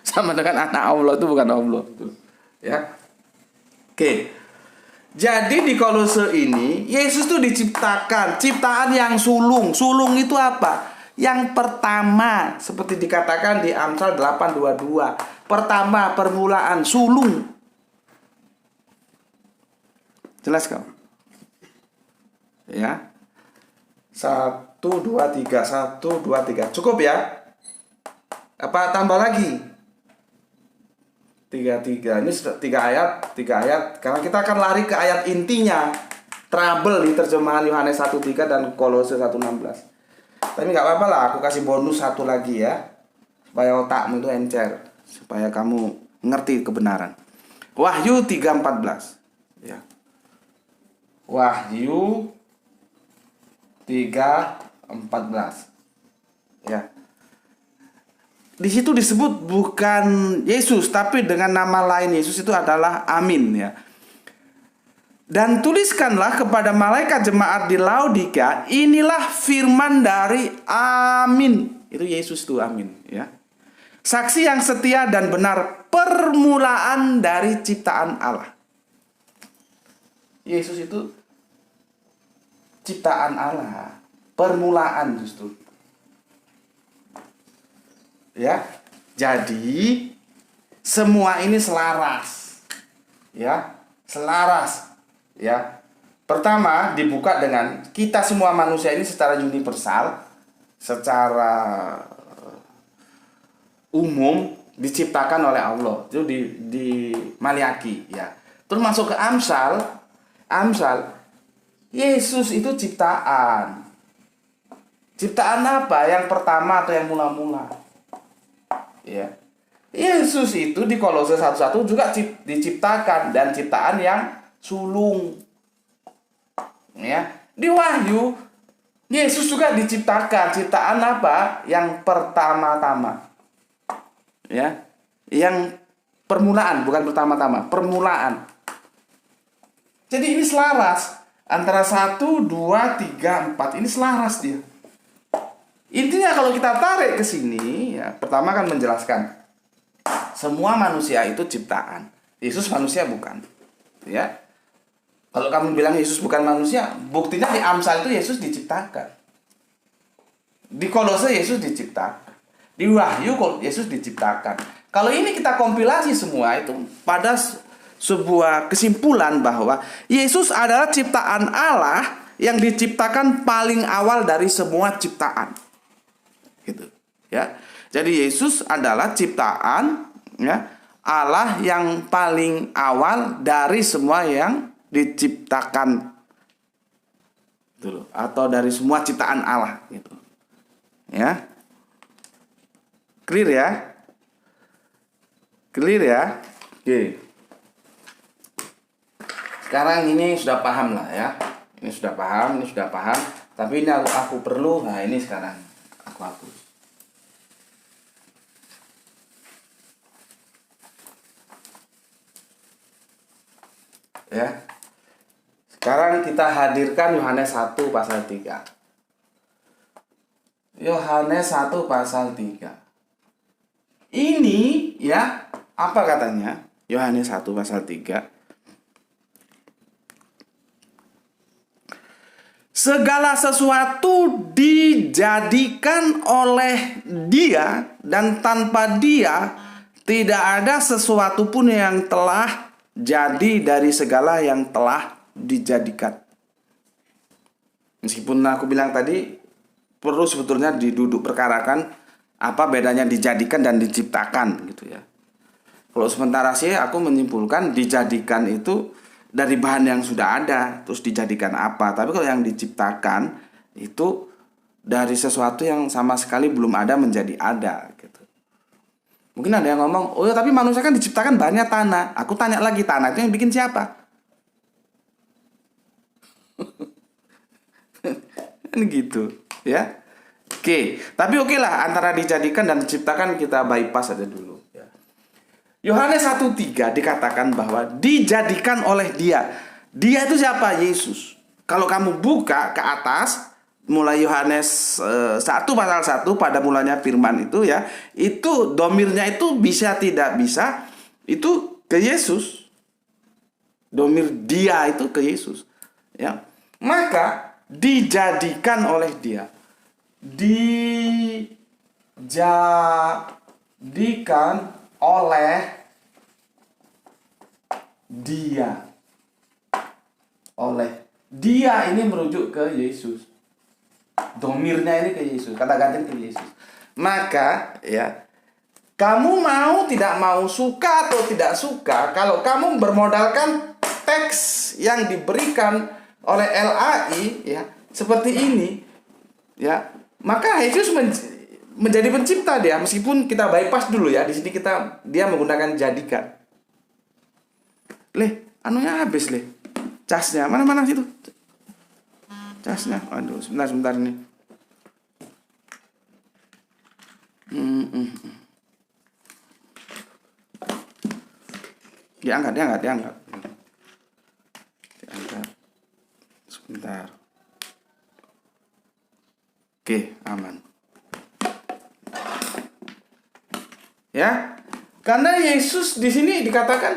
Sama dengan anak Allah itu bukan Allah. Ya. Oke. Jadi di Kolose ini Yesus itu diciptakan, ciptaan yang sulung. Sulung itu apa? Yang pertama, seperti dikatakan di Amsal 8:22. Pertama, permulaan, sulung. Jelas kau? Ya. 1, 2, 3. 1, 2, 3. Cukup ya? Apa tambah lagi? 3. Ini 3 ayat. Karena kita akan lari ke ayat intinya. Trouble di terjemahan Yohanes 1:3 dan Kolose 1:16. Tapi nggak apa-apa lah, aku kasih bonus 1 lagi ya, supaya otakmu itu encer, supaya kamu ngerti kebenaran. Wahyu 3:14 ya. Wahyu 3:14 ya. Di situ disebut bukan Yesus, tapi dengan nama lain Yesus itu adalah Amin ya. Dan tuliskanlah kepada malaikat jemaat di Laodikia, inilah firman dari Amin. Itu Yesus tuh Amin ya. Saksi yang setia dan benar, permulaan dari ciptaan Allah. Yesus itu ciptaan Allah, permulaan justru. Ya. Jadi semua ini selaras. Ya, selaras. Ya, pertama dibuka dengan kita semua manusia ini secara universal, secara umum diciptakan oleh Allah. Itu di Maliaki ya. Terus masuk ke Amsal, Yesus itu ciptaan. Ciptaan apa? Yang pertama atau yang mula-mula? Ya. Yesus itu di Kolose 1:1 juga diciptakan dan ciptaan yang sulung. Ya, di Wahyu Yesus juga diciptakan, ciptaan apa? Yang pertama-tama. Ya. Yang permulaan, bukan pertama-tama, permulaan. Jadi ini selaras antara 1, 2, 3, 4. Ini selaras dia. Intinya kalau kita tarik ke sini, ya, pertama kan menjelaskan semua manusia itu ciptaan. Yesus manusia bukan. Ya. Kalau kamu bilang Yesus bukan manusia, buktinya di Amsal itu Yesus diciptakan. Di Kolose Yesus diciptakan. Di Wahyu Yesus diciptakan. Kalau ini kita kompilasi semua itu pada sebuah kesimpulan bahwa Yesus adalah ciptaan Allah yang diciptakan paling awal dari semua ciptaan. Gitu. Ya. Jadi Yesus adalah ciptaan ya, Allah yang paling awal dari semua yang diciptakan gitu, atau dari semua ciptaan Allah gitu. Ya. Clear ya? Clear ya? Oke. Sekarang ini sudah paham lah ya. Ini sudah paham. Tapi ini aku perlu. Nah, ini sekarang aku hapus. Ya. Sekarang kita hadirkan Yohanes 1 pasal 3. Yohanes 1 pasal 3. Ini ya Apa katanya? Yohanes 1 pasal 3. Segala sesuatu dijadikan oleh Dia, dan tanpa Dia tidak ada sesuatu pun yang telah jadi dari segala yang telah dijadikan. Meskipun aku bilang tadi perlu sebetulnya diduduk perkarakan apa bedanya dijadikan dan diciptakan gitu ya. Kalau sementara sih aku menyimpulkan dijadikan itu dari bahan yang sudah ada, terus dijadikan apa. Tapi kalau yang diciptakan itu dari sesuatu yang sama sekali belum ada menjadi ada gitu. Mungkin ada yang ngomong, oh ya tapi manusia kan diciptakan bahannya tanah. Aku tanya lagi, tanah itu yang bikin siapa? Kan gitu ya. Oke, tapi oke lah, antara dijadikan dan diciptakan kita bypass aja dulu. Yohanes 1:3 dikatakan bahwa dijadikan oleh Dia. Dia itu siapa? Yesus. Kalau kamu buka ke atas, mulai Yohanes 1 pasal 1, pada mulanya firman itu ya, itu domirnya itu bisa tidak bisa, itu ke Yesus. Domir Dia itu ke Yesus. Ya. Maka dijadikan oleh Dia. Dijadikan oleh Dia. Oleh Dia ini merujuk ke Yesus. Domirnya ini ke Yesus, kata ganti ke Yesus. Maka ya, kamu mau tidak mau, suka atau tidak suka, kalau kamu bermodalkan teks yang diberikan oleh LAI ya, seperti ini ya, maka Yesus menjadi pencipta dia, meskipun kita bypass dulu ya. Di sini dia menggunakan jadikan. Anunya habis casnya. Mana situ? Casnya. Aduh, sebentar nih. Diangkat. Sebentar. Oke, aman. Ya, karena Yesus di sini dikatakan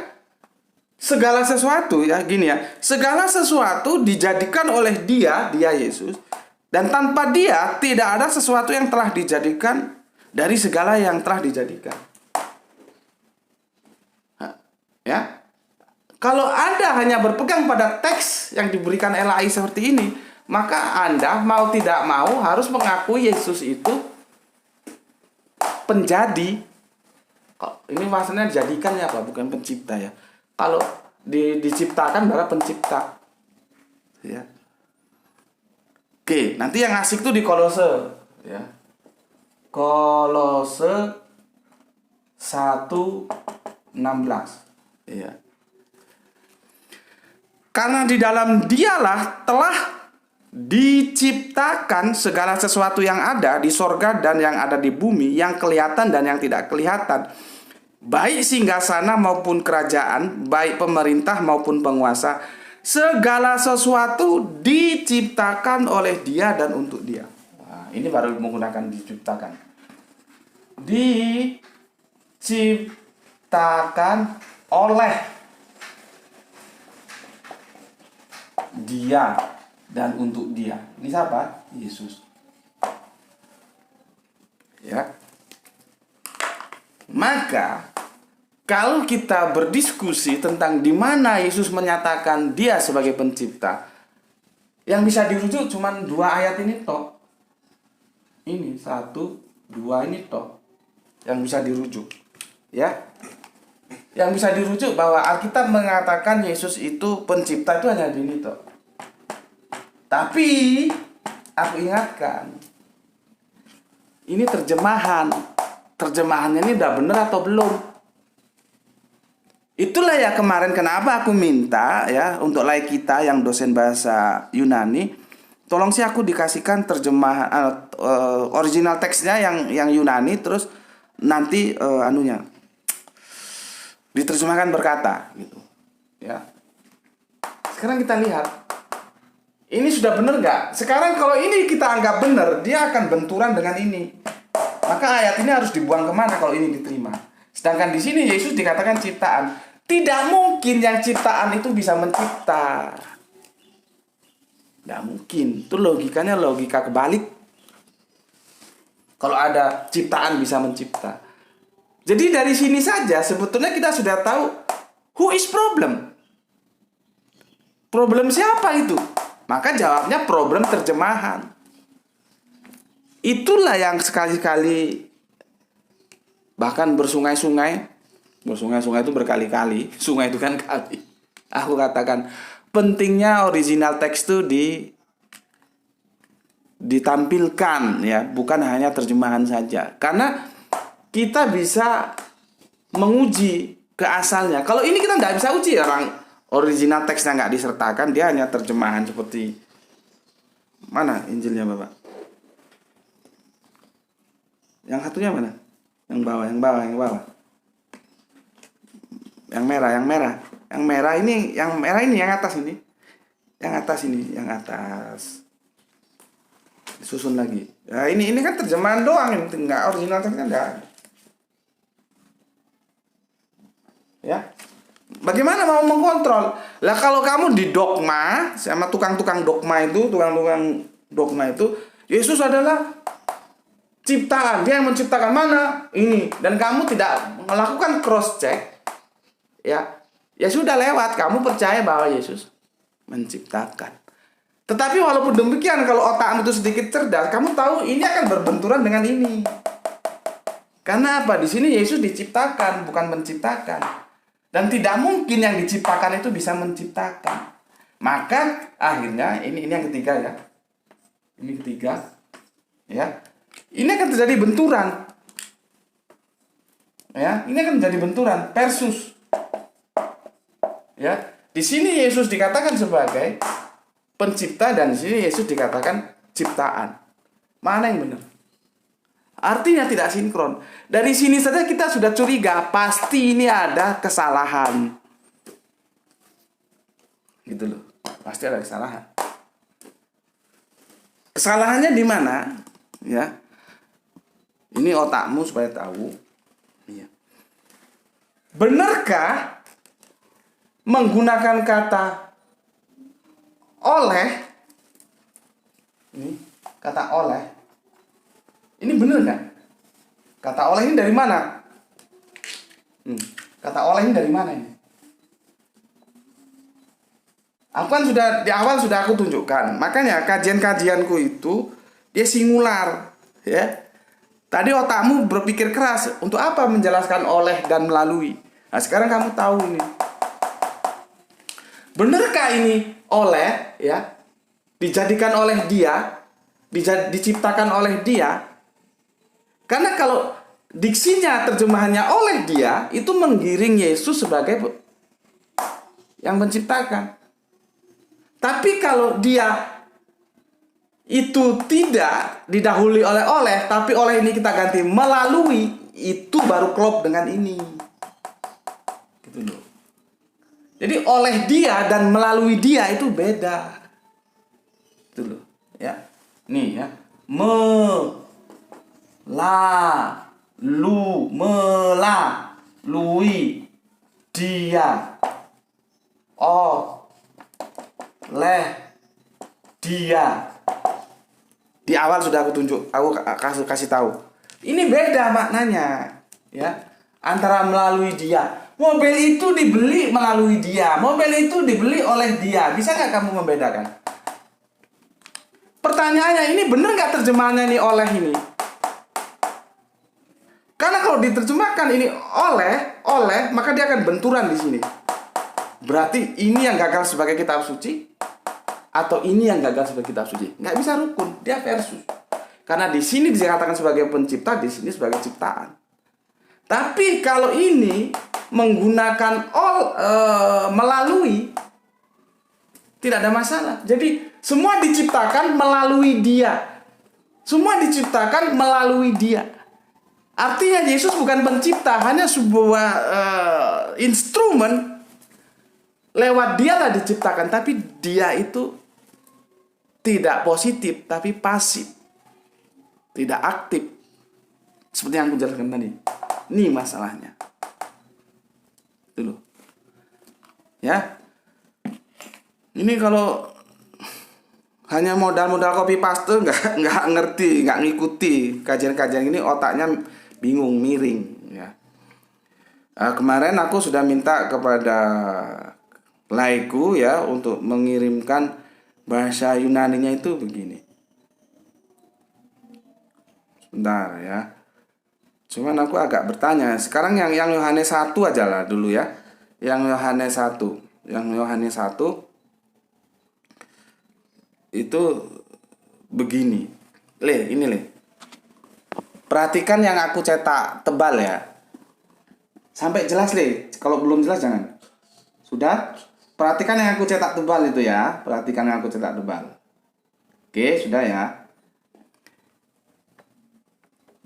segala sesuatu ya, gini ya, segala sesuatu dijadikan oleh Dia Yesus, dan tanpa Dia tidak ada sesuatu yang telah dijadikan dari segala yang telah dijadikan. Ya, kalau Anda hanya berpegang pada teks yang diberikan LAI seperti ini, maka Anda mau tidak mau harus mengakui Yesus itu penjadi. Ini maksudnya dijadikan ya apa? Bukan pencipta ya. Kalau diciptakan adalah pencipta. Ya. Oke, nanti yang asik tuh di Kolose ya. Kolose 1:16. Ya. Karena di dalam Dialah telah diciptakan segala sesuatu yang ada di sorga dan yang ada di bumi, yang kelihatan dan yang tidak kelihatan, baik singgasana maupun kerajaan, baik pemerintah maupun penguasa. Segala sesuatu diciptakan oleh Dia dan untuk Dia. Nah, ini baru menggunakan diciptakan. Diciptakan oleh Dia dan untuk Dia. Ini siapa? Yesus. Ya. Maka kalau kita berdiskusi tentang di mana Yesus menyatakan Dia sebagai pencipta, yang bisa dirujuk cuma 2 ayat ini toh. Ini 1, 2 ini toh yang bisa dirujuk. Ya. Yang bisa dirujuk bahwa Alkitab mengatakan Yesus itu pencipta itu hanya di ini toh. Tapi aku ingatkan, ini terjemahannya ini udah benar atau belum? Itulah ya kemarin kenapa aku minta ya untuk laik kita yang dosen bahasa Yunani, tolong sih aku dikasihkan terjemahan original teksnya yang Yunani, terus nanti diterjemahkan berkata gitu ya. Sekarang kita lihat ini sudah benar nggak? Sekarang kalau ini kita anggap benar, dia akan benturan dengan ini. Maka ayat ini harus dibuang kemana kalau ini diterima? Sedangkan di sini Yesus dikatakan ciptaan. Tidak mungkin yang ciptaan itu bisa mencipta. Tidak mungkin. Itu logikanya logika kebalik. Kalau ada ciptaan bisa mencipta. Jadi dari sini saja sebetulnya kita sudah tahu who is problem. Problem siapa itu? Maka jawabnya problem terjemahan. Itulah yang sekali-kali bahkan bersungai-sungai itu berkali-kali. Sungai itu kan kali. Aku katakan pentingnya original teks itu ditampilkan ya, bukan hanya terjemahan saja. Karena kita bisa menguji ke asalnya. Kalau ini kita nggak bisa uji, orang original teksnya nggak disertakan, dia hanya terjemahan seperti mana Injilnya Bapak? Yang satunya mana? Yang bawah. Yang merah ini, yang atas ini. Yang atas. Disusun lagi. Nah, ini kan terjemahan doang, ini enggak original teksnya enggak ada. Ya. Bagaimana mau mengkontrol? Lah kalau kamu di dogma sama tukang-tukang dogma itu, Yesus adalah ciptaan, dia yang menciptakan mana? Ini. Dan kamu tidak melakukan cross check. Ya sudah lewat, kamu percaya bahwa Yesus menciptakan. Tetapi walaupun demikian, kalau otakmu itu sedikit cerdas, kamu tahu ini akan berbenturan dengan ini. Karena apa? Di sini Yesus diciptakan, bukan menciptakan. Dan tidak mungkin yang diciptakan itu bisa menciptakan. Maka akhirnya ini yang ketiga ya. Ini ketiga. Ya. Ini akan terjadi benturan. Ya, ini akan menjadi benturan versus. Ya. Di sini Yesus dikatakan sebagai pencipta dan di sini Yesus dikatakan ciptaan. Mana yang benar? Artinya tidak sinkron. Dari sini saja kita sudah curiga, pasti ini ada kesalahan. Gitu loh. Pasti ada kesalahan. Kesalahannya di mana? Ya. Ini otakmu supaya tahu. Ya. Benarkah menggunakan kata oleh? Ini kata oleh. Ini benar nggak? Kata oleh ini dari mana? Kata oleh ini dari mana ini? Aku kan di awal sudah aku tunjukkan. Makanya kajian-kajianku itu dia singular, ya. Tadi otakmu berpikir keras untuk apa menjelaskan oleh dan melalui. Nah, sekarang kamu tahu ini. Benarkah ini oleh, ya? Dijadikan oleh dia, diciptakan oleh dia? Karena kalau diksinya, terjemahannya oleh dia, itu menggiring Yesus sebagai yang menciptakan. Tapi kalau dia itu tidak didahului oleh, tapi oleh ini kita ganti melalui, itu baru klop dengan ini. Gitu loh. Jadi oleh dia dan melalui dia itu beda. Gitu loh. Ya. Nih ya. Melalui dia oleh dia. Di awal sudah aku kasih tahu. Ini beda maknanya, ya. Antara melalui dia. Mobil itu dibeli melalui dia. Mobil itu dibeli oleh dia. Bisa nggak kamu membedakan? Pertanyaannya, ini benar nggak terjemahannya ini oleh ini? Karena kalau diterjemahkan ini oleh, maka dia akan benturan di sini. Berarti ini yang gagal sebagai kitab suci, atau ini yang gagal sebagai kitab suci? Nggak bisa rukun, dia versus. Karena di sini dikatakan sebagai pencipta, di sini sebagai ciptaan. Tapi kalau ini menggunakan melalui, tidak ada masalah. Jadi semua diciptakan melalui dia. Semua diciptakan melalui dia. Artinya Yesus bukan pencipta, hanya sebuah instrumen. Lewat dialah diciptakan, tapi dia itu tidak positif, tapi pasif. Tidak aktif. Seperti yang aku jelaskan tadi. Ini masalahnya. Itu loh. Ya. Ini kalau hanya modal-modal copy paste nggak ngerti, nggak ngikuti kajian-kajian ini, otaknya bingung, miring ya. Kemarin aku sudah minta kepada laiku ya untuk mengirimkan bahasa Yunaninya itu begini. Sebentar ya. Cuman aku agak bertanya, sekarang yang Yohanes 1 aja lah dulu ya. Yang Yohanes 1. Yang Yohanes 1 itu begini. Ini perhatikan yang aku cetak tebal ya. Sampai jelas kalau belum jelas jangan. Sudah? Perhatikan yang aku cetak tebal itu ya. Perhatikan yang aku cetak tebal. Oke, sudah ya.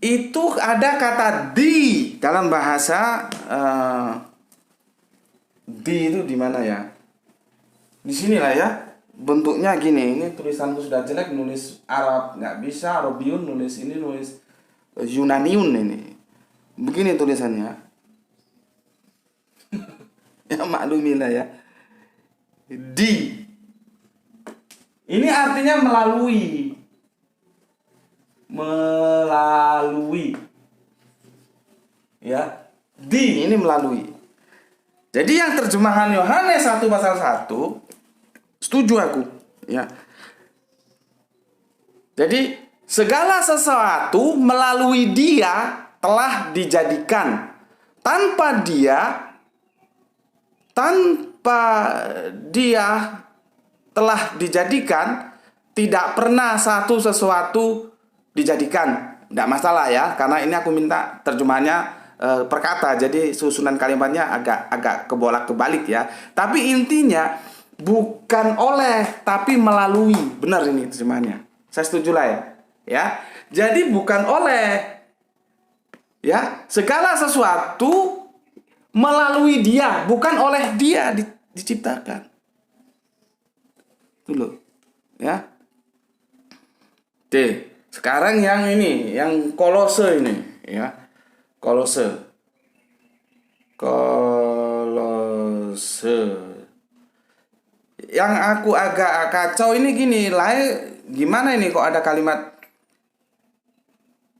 Itu ada kata di dalam bahasa di itu di mana ya? Di sinilah ya. Bentuknya gini. Ini tulisanku sudah jelek, nulis Arab nggak bisa, Arabiun nulis ini, nulis Yunaniun ini. Begini tulisannya. Ya maklumilah ya. Di. Ini artinya melalui. Ya, di ini melalui. Jadi yang terjemahan Yohanes 1 pasal 1 setuju aku ya. Jadi segala sesuatu melalui dia telah dijadikan. Tanpa dia telah dijadikan, tidak pernah satu sesuatu dijadikan. Tidak masalah ya, karena ini aku minta terjemahannya perkata, jadi susunan kalimatnya agak kebolak-kebalik ya. Tapi intinya bukan oleh, tapi melalui. Benar ini terjemahannya. Saya setuju lah ya. Ya, jadi bukan oleh. Ya, segala sesuatu melalui dia, bukan oleh dia diciptakan. Itu loh. Ya. Oke. Sekarang yang ini, yang Kolose ini, ya. Kolose. Yang aku agak kacau ini gini, gimana ini kok ada kalimat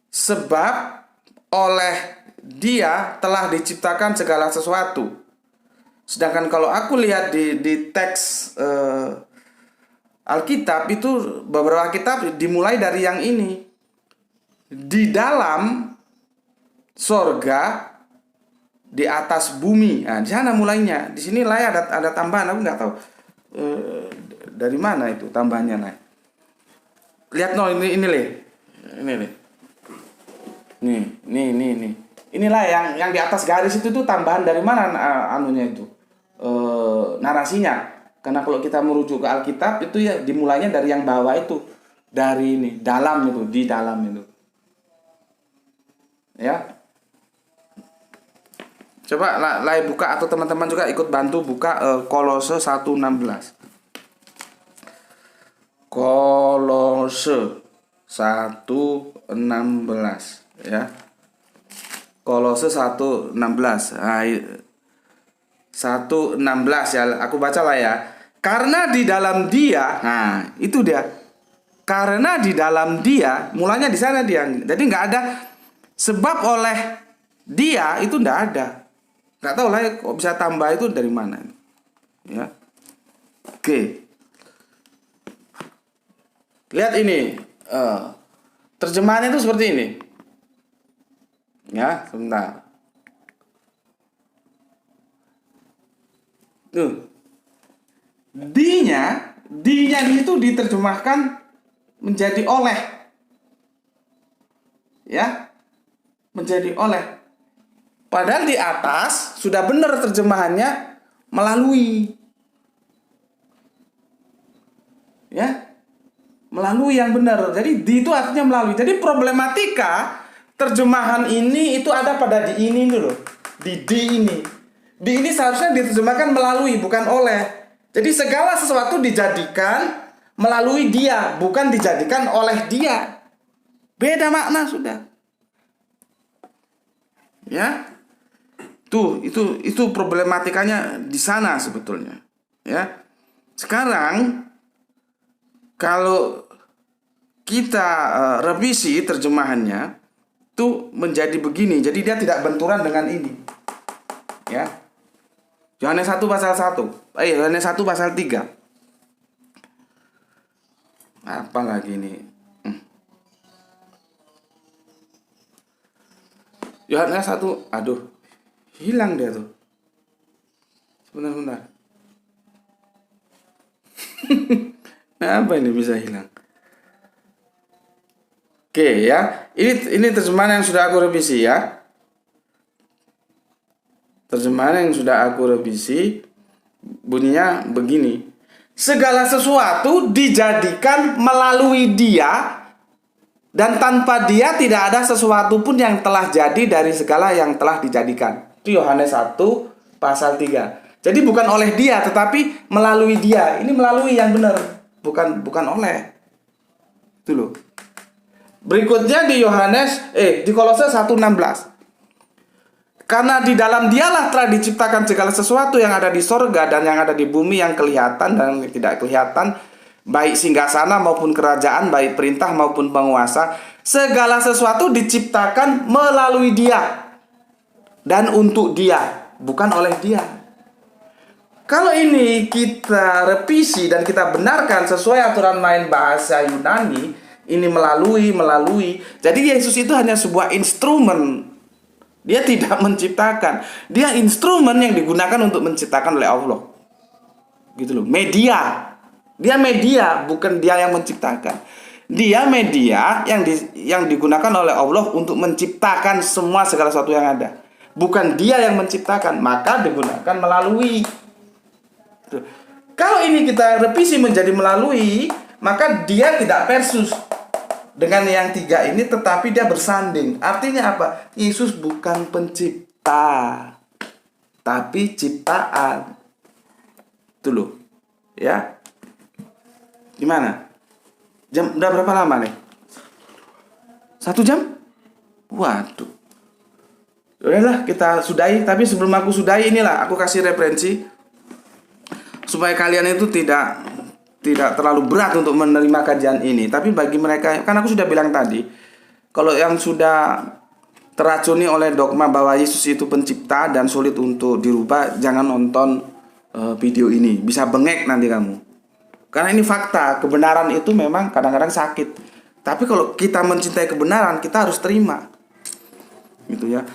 sebab oleh dia telah diciptakan segala sesuatu. Sedangkan kalau aku lihat di teks Alkitab itu beberapa kitab dimulai dari yang ini. Di dalam sorga, di atas bumi. Nah, di sana mulainya. Di sini ada tambahan, aku nggak tahu dari mana itu tambahannya lah. Lihat ini Nih. Inilah yang di atas garis itu tuh tambahan dari mana anunya itu narasinya. Karena kalau kita merujuk ke Alkitab itu ya dimulainya dari yang bawah itu, dari ini dalam itu, di dalam itu. Ya. Coba buka atau teman-teman juga ikut bantu buka Kolose 1:16. Kolose 1:16 ya. Kolose 1:16. 1:16 ya, aku baca lah ya. Karena di dalam dia, nah itu dia. Karena di dalam dia, mulanya di sana dia. Jadi nggak ada sebab oleh dia itu nggak ada. Nggak tahu lah kok bisa tambah itu dari mana. Ya, oke. Lihat ini, terjemahannya itu seperti ini. Ya, sebentar. Tuh. Dinya itu diterjemahkan menjadi oleh. Ya. Menjadi oleh. Padahal di atas sudah benar terjemahannya melalui. Ya. Melalui yang benar. Jadi di itu artinya melalui. Jadi problematika terjemahan ini itu ada pada di ini dulu. Di ini. Di ini seharusnya diterjemahkan melalui, bukan oleh. Jadi segala sesuatu dijadikan melalui dia, bukan dijadikan oleh dia. Beda makna sudah. Ya. Itu problematikanya di sana sebetulnya. Ya. Sekarang kalau kita revisi terjemahannya itu menjadi begini. Jadi dia tidak benturan dengan ini. Ya. Yohanes 1 pasal 1. Yohanes 1 pasal 3. Apa lagi ini? Yohanes 1. Aduh. Hilang dia tuh. Sebentar. Apa ini bisa hilang? Oke ya. Ini terjemahan yang sudah aku revisi ya. Terjemahan yang sudah aku revisi bunyinya begini. Segala sesuatu dijadikan melalui Dia, dan tanpa Dia tidak ada sesuatu pun yang telah jadi dari segala yang telah dijadikan. Itu Yohanes 1 pasal 3. Jadi bukan oleh Dia tetapi melalui Dia. Ini melalui yang benar, bukan oleh. Itu loh. Berikutnya di di Kolose 1:16. Karena di dalam Dialah telah diciptakan segala sesuatu yang ada di sorga dan yang ada di bumi, yang kelihatan dan yang tidak kelihatan, baik singgasana maupun kerajaan, baik perintah maupun penguasa. Segala sesuatu diciptakan melalui Dia dan untuk Dia, bukan oleh Dia. Kalau ini kita revisi dan kita benarkan sesuai aturan main bahasa Yunani, ini melalui. Jadi Yesus itu hanya sebuah instrumen. Dia tidak menciptakan. Dia instrumen yang digunakan untuk menciptakan oleh Allah. Gitu loh. Media. Dia media, bukan Dia yang menciptakan. Dia media yang digunakan oleh Allah untuk menciptakan segala sesuatu yang ada. Bukan Dia yang menciptakan, maka digunakan melalui. Tuh. Kalau ini kita revisi menjadi melalui, maka Dia tidak versus dengan yang 3 ini, tetapi Dia bersanding. Artinya apa? Yesus bukan pencipta, tapi ciptaan. Itu loh. Ya. Gimana? Udah berapa lama nih? 1 jam? Waduh. Udahlah, kita sudahi. Tapi sebelum aku sudahi, inilah aku kasih referensi supaya kalian itu tidak terlalu berat untuk menerima kajian ini. Tapi bagi mereka, kan aku sudah bilang tadi, kalau yang sudah teracuni oleh dogma bahwa Yesus itu pencipta dan sulit untuk dirubah, jangan nonton video ini. Bisa bengek nanti kamu. Karena ini fakta, kebenaran itu memang kadang-kadang sakit. Tapi kalau kita mencintai kebenaran, kita harus terima. Gitu ya.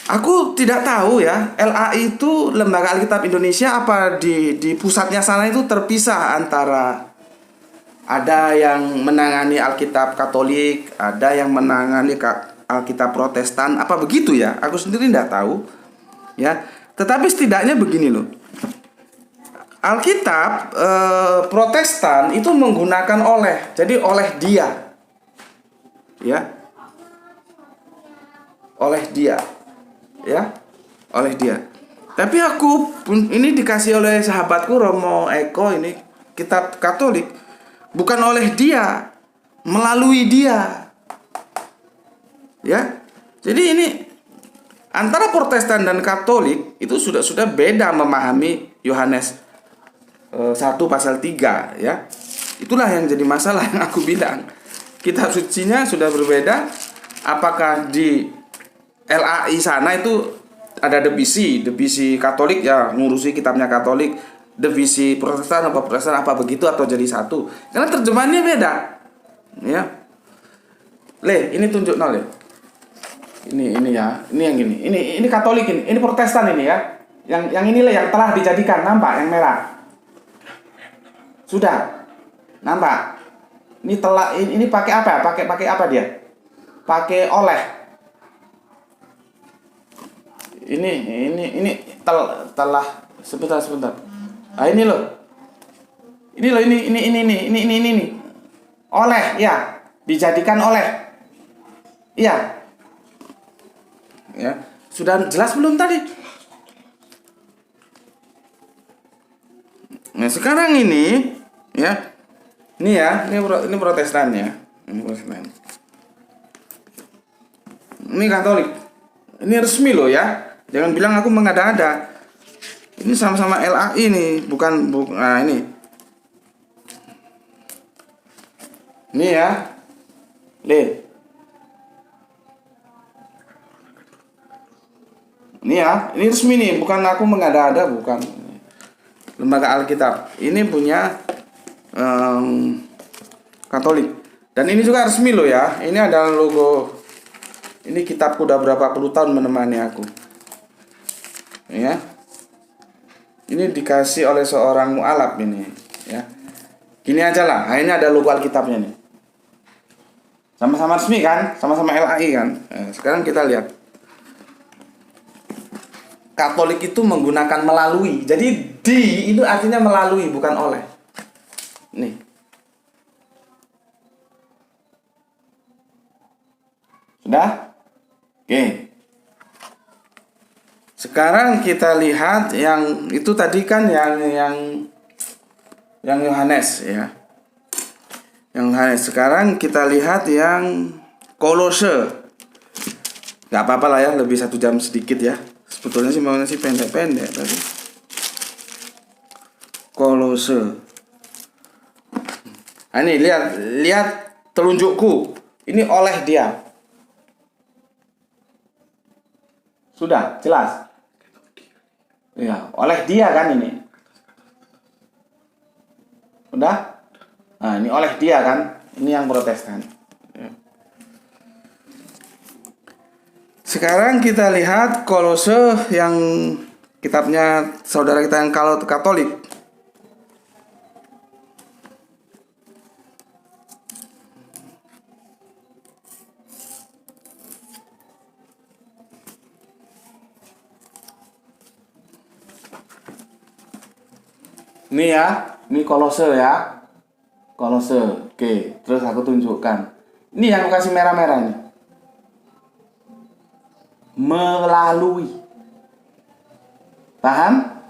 Aku tidak tahu ya, LAI itu Lembaga Alkitab Indonesia apa di pusatnya sana itu terpisah antara ada yang menangani Alkitab Katolik, ada yang menangani Alkitab Protestan, apa begitu ya? Aku sendiri tidak tahu. Ya, tetapi setidaknya begini loh. Alkitab Protestan itu menggunakan oleh, jadi oleh Dia. Ya. Oleh Dia. Ya, oleh Dia. Tapi aku pun ini dikasih oleh sahabatku Romo Eko, ini kitab Katolik, bukan oleh Dia, melalui Dia. Ya. Jadi ini antara Protestan dan Katolik itu sudah beda memahami Yohanes 1 pasal 3 ya. Itulah yang jadi masalah yang aku bilang. Kitab sucinya sudah berbeda. Apakah di LAI sana itu ada divisi Katolik ya ngurusi kitabnya Katolik, divisi Protestan apa begitu, atau jadi satu? Karena terjemahannya beda. Ya. Ini tunjuk nol ya. Ini ya, ini yang gini. Ini Katolik ini Protestan ini ya. Yang ini yang telah dijadikan, nampak yang merah. Sudah. Nampak. Ini pakai apa? Pakai apa dia? Pakai oleh. Ini telah sebentar. Ah ini loh. Ini. Oleh, ya. Dijadikan oleh. Iya. Ya, sudah jelas belum tadi? Nah, sekarang ini ya. Ini Protestan ya. Ini Protestan. Ini Katolik. Ini resmi loh ya. Jangan bilang aku mengada-ada. Ini sama-sama LAI nih, nah ini. Ini ya. Lihat. Ini ya, ini resmi nih, bukan aku mengada-ada, bukan. Lembaga Alkitab. Ini punya Katolik. Dan ini juga resmi loh ya. Ini adalah logo. Ini kitabku udah berapa puluh tahun menemani aku. Ya. Ini dikasih oleh seorang mualaf ini, ya. Gini aja lah. Nah, ini ada logo Alkitabnya nih. Sama-sama resmi kan? Sama-sama LAI kan? Nah, sekarang kita lihat. Katolik itu menggunakan melalui. Jadi di itu artinya melalui, bukan oleh. Nih. Sudah? Oke. Sekarang kita lihat yang itu tadi kan yang Yohanes ya. Yang Yohanes. Sekarang kita lihat yang Kolose. Gak apa-apa lah ya, lebih 1 jam sedikit ya. Sebetulnya sih maunya sih pendek-pendek tadi. Kolose. Nah, ini lihat telunjukku. Ini oleh dia. Sudah jelas. Ya, oleh dia kan ini. Udah? Nah, ini oleh dia kan. Ini yang Protestan. Sekarang kita lihat Kolose yang kitabnya saudara kita yang Katolik. Ini ya, ini Kolose ya. Kolose. Oke, terus aku tunjukkan. Ini yang aku kasih merah-merah ini. Melalui. Paham?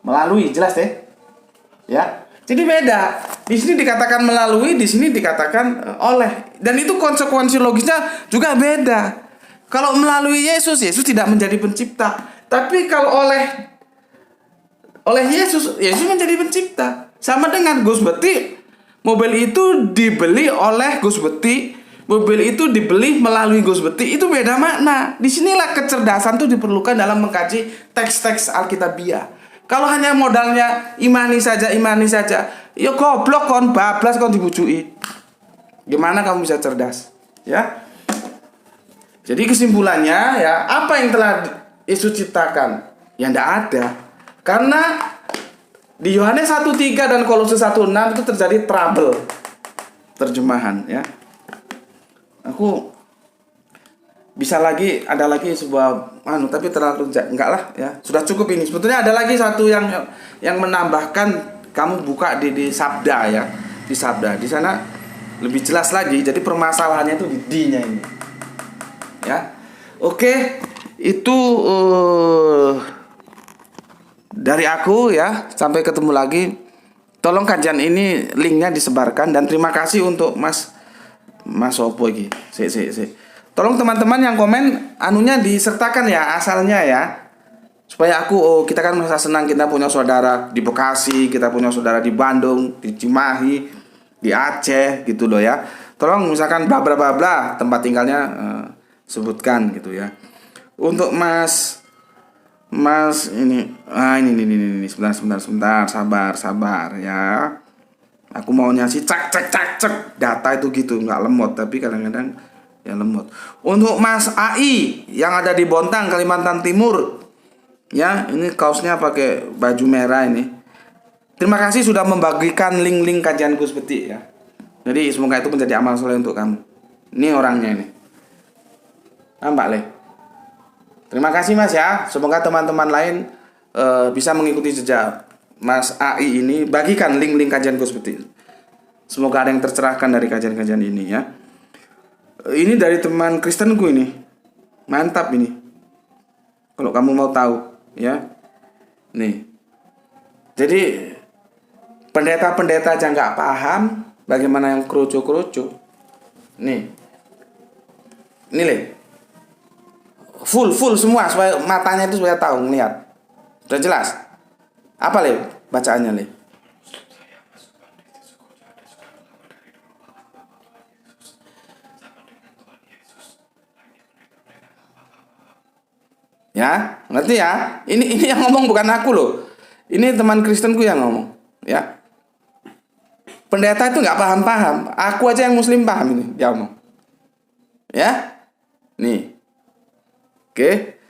Melalui, jelas deh. Ya. Jadi beda. Di sini dikatakan melalui, di sini dikatakan oleh. Dan itu konsekuensi logisnya juga beda. Kalau melalui Yesus tidak menjadi pencipta. Tapi kalau oleh Yesus menjadi pencipta. Sama dengan Gus Beti. Mobil itu dibeli oleh Gus Beti. Mobil itu dibeli melalui Gus Beti. Itu beda makna. Disinilah kecerdasan itu diperlukan dalam mengkaji teks-teks Alkitabiah. Kalau hanya modalnya imani saja, ya goblok kon, bablas kon dibujui. Gimana kamu bisa cerdas? Ya. Jadi kesimpulannya ya, apa yang telah Yesus ciptakan? Ya enggak ada. Karena di Yohanes 1:3 dan Kolose 1:6 itu terjadi trouble terjemahan ya. Aku bisa ada lagi sebuah tapi terlalu enggak lah ya. Sudah cukup ini. Sebetulnya ada lagi satu yang menambahkan, kamu buka di Sabda ya. Di Sabda. Di sana lebih jelas lagi. Jadi permasalahannya itu di D-nya ini. Ya. Oke, itu dari aku ya. Sampai ketemu lagi. Tolong kajian ini linknya disebarkan, dan terima kasih untuk Mas Opo iki. Tolong teman-teman yang komen anunya disertakan ya, asalnya ya. Supaya kita kan merasa senang, kita punya saudara di Bekasi, kita punya saudara di Bandung, di Cimahi, di Aceh gitu loh ya. Tolong misalkan bla bla bla bla tempat tinggalnya sebutkan gitu ya. Untuk Mas ini ini sebentar, sabar ya. Aku maunya sih cek data itu gitu, nggak lemot, tapi kadang-kadang ya lemot. Untuk Mas AI yang ada di Bontang, Kalimantan Timur, ya ini kaosnya pakai baju merah ini. Terima kasih sudah membagikan link-link kajian Gus Beti ya. Jadi semoga itu menjadi amal soleh untuk kamu. Ini orangnya ini. Nampak Le? Terima kasih Mas ya. Semoga teman-teman lain bisa mengikuti jejak Mas AI ini. Bagikan link-link kajian Gus Beti. Semoga ada yang tercerahkan dari kajian-kajian ini ya. Ini dari teman Kristenku ini. Mantap ini. Kalau kamu mau tahu ya. Nih. Jadi pendeta-pendeta aja nggak paham bagaimana yang kerucu-kerucu. Nih. Ini Le. full semua supaya matanya itu supaya tahu ngelihat. Sudah jelas? Apa Le bacaannya Le? Ya, ngerti ya? Ini yang ngomong bukan aku loh. Ini teman Kristenku yang ngomong, ya. Pendeta itu nggak paham-paham. Aku aja yang Muslim paham ini dia ngomong. Ya, nih. Oke,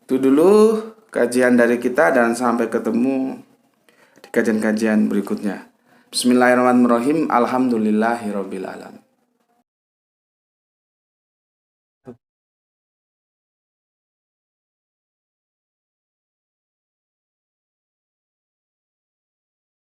itu dulu kajian dari kita dan sampai ketemu di kajian-kajian berikutnya. Bismillahirrahmanirrahim. Alhamdulillahirobbil alamin.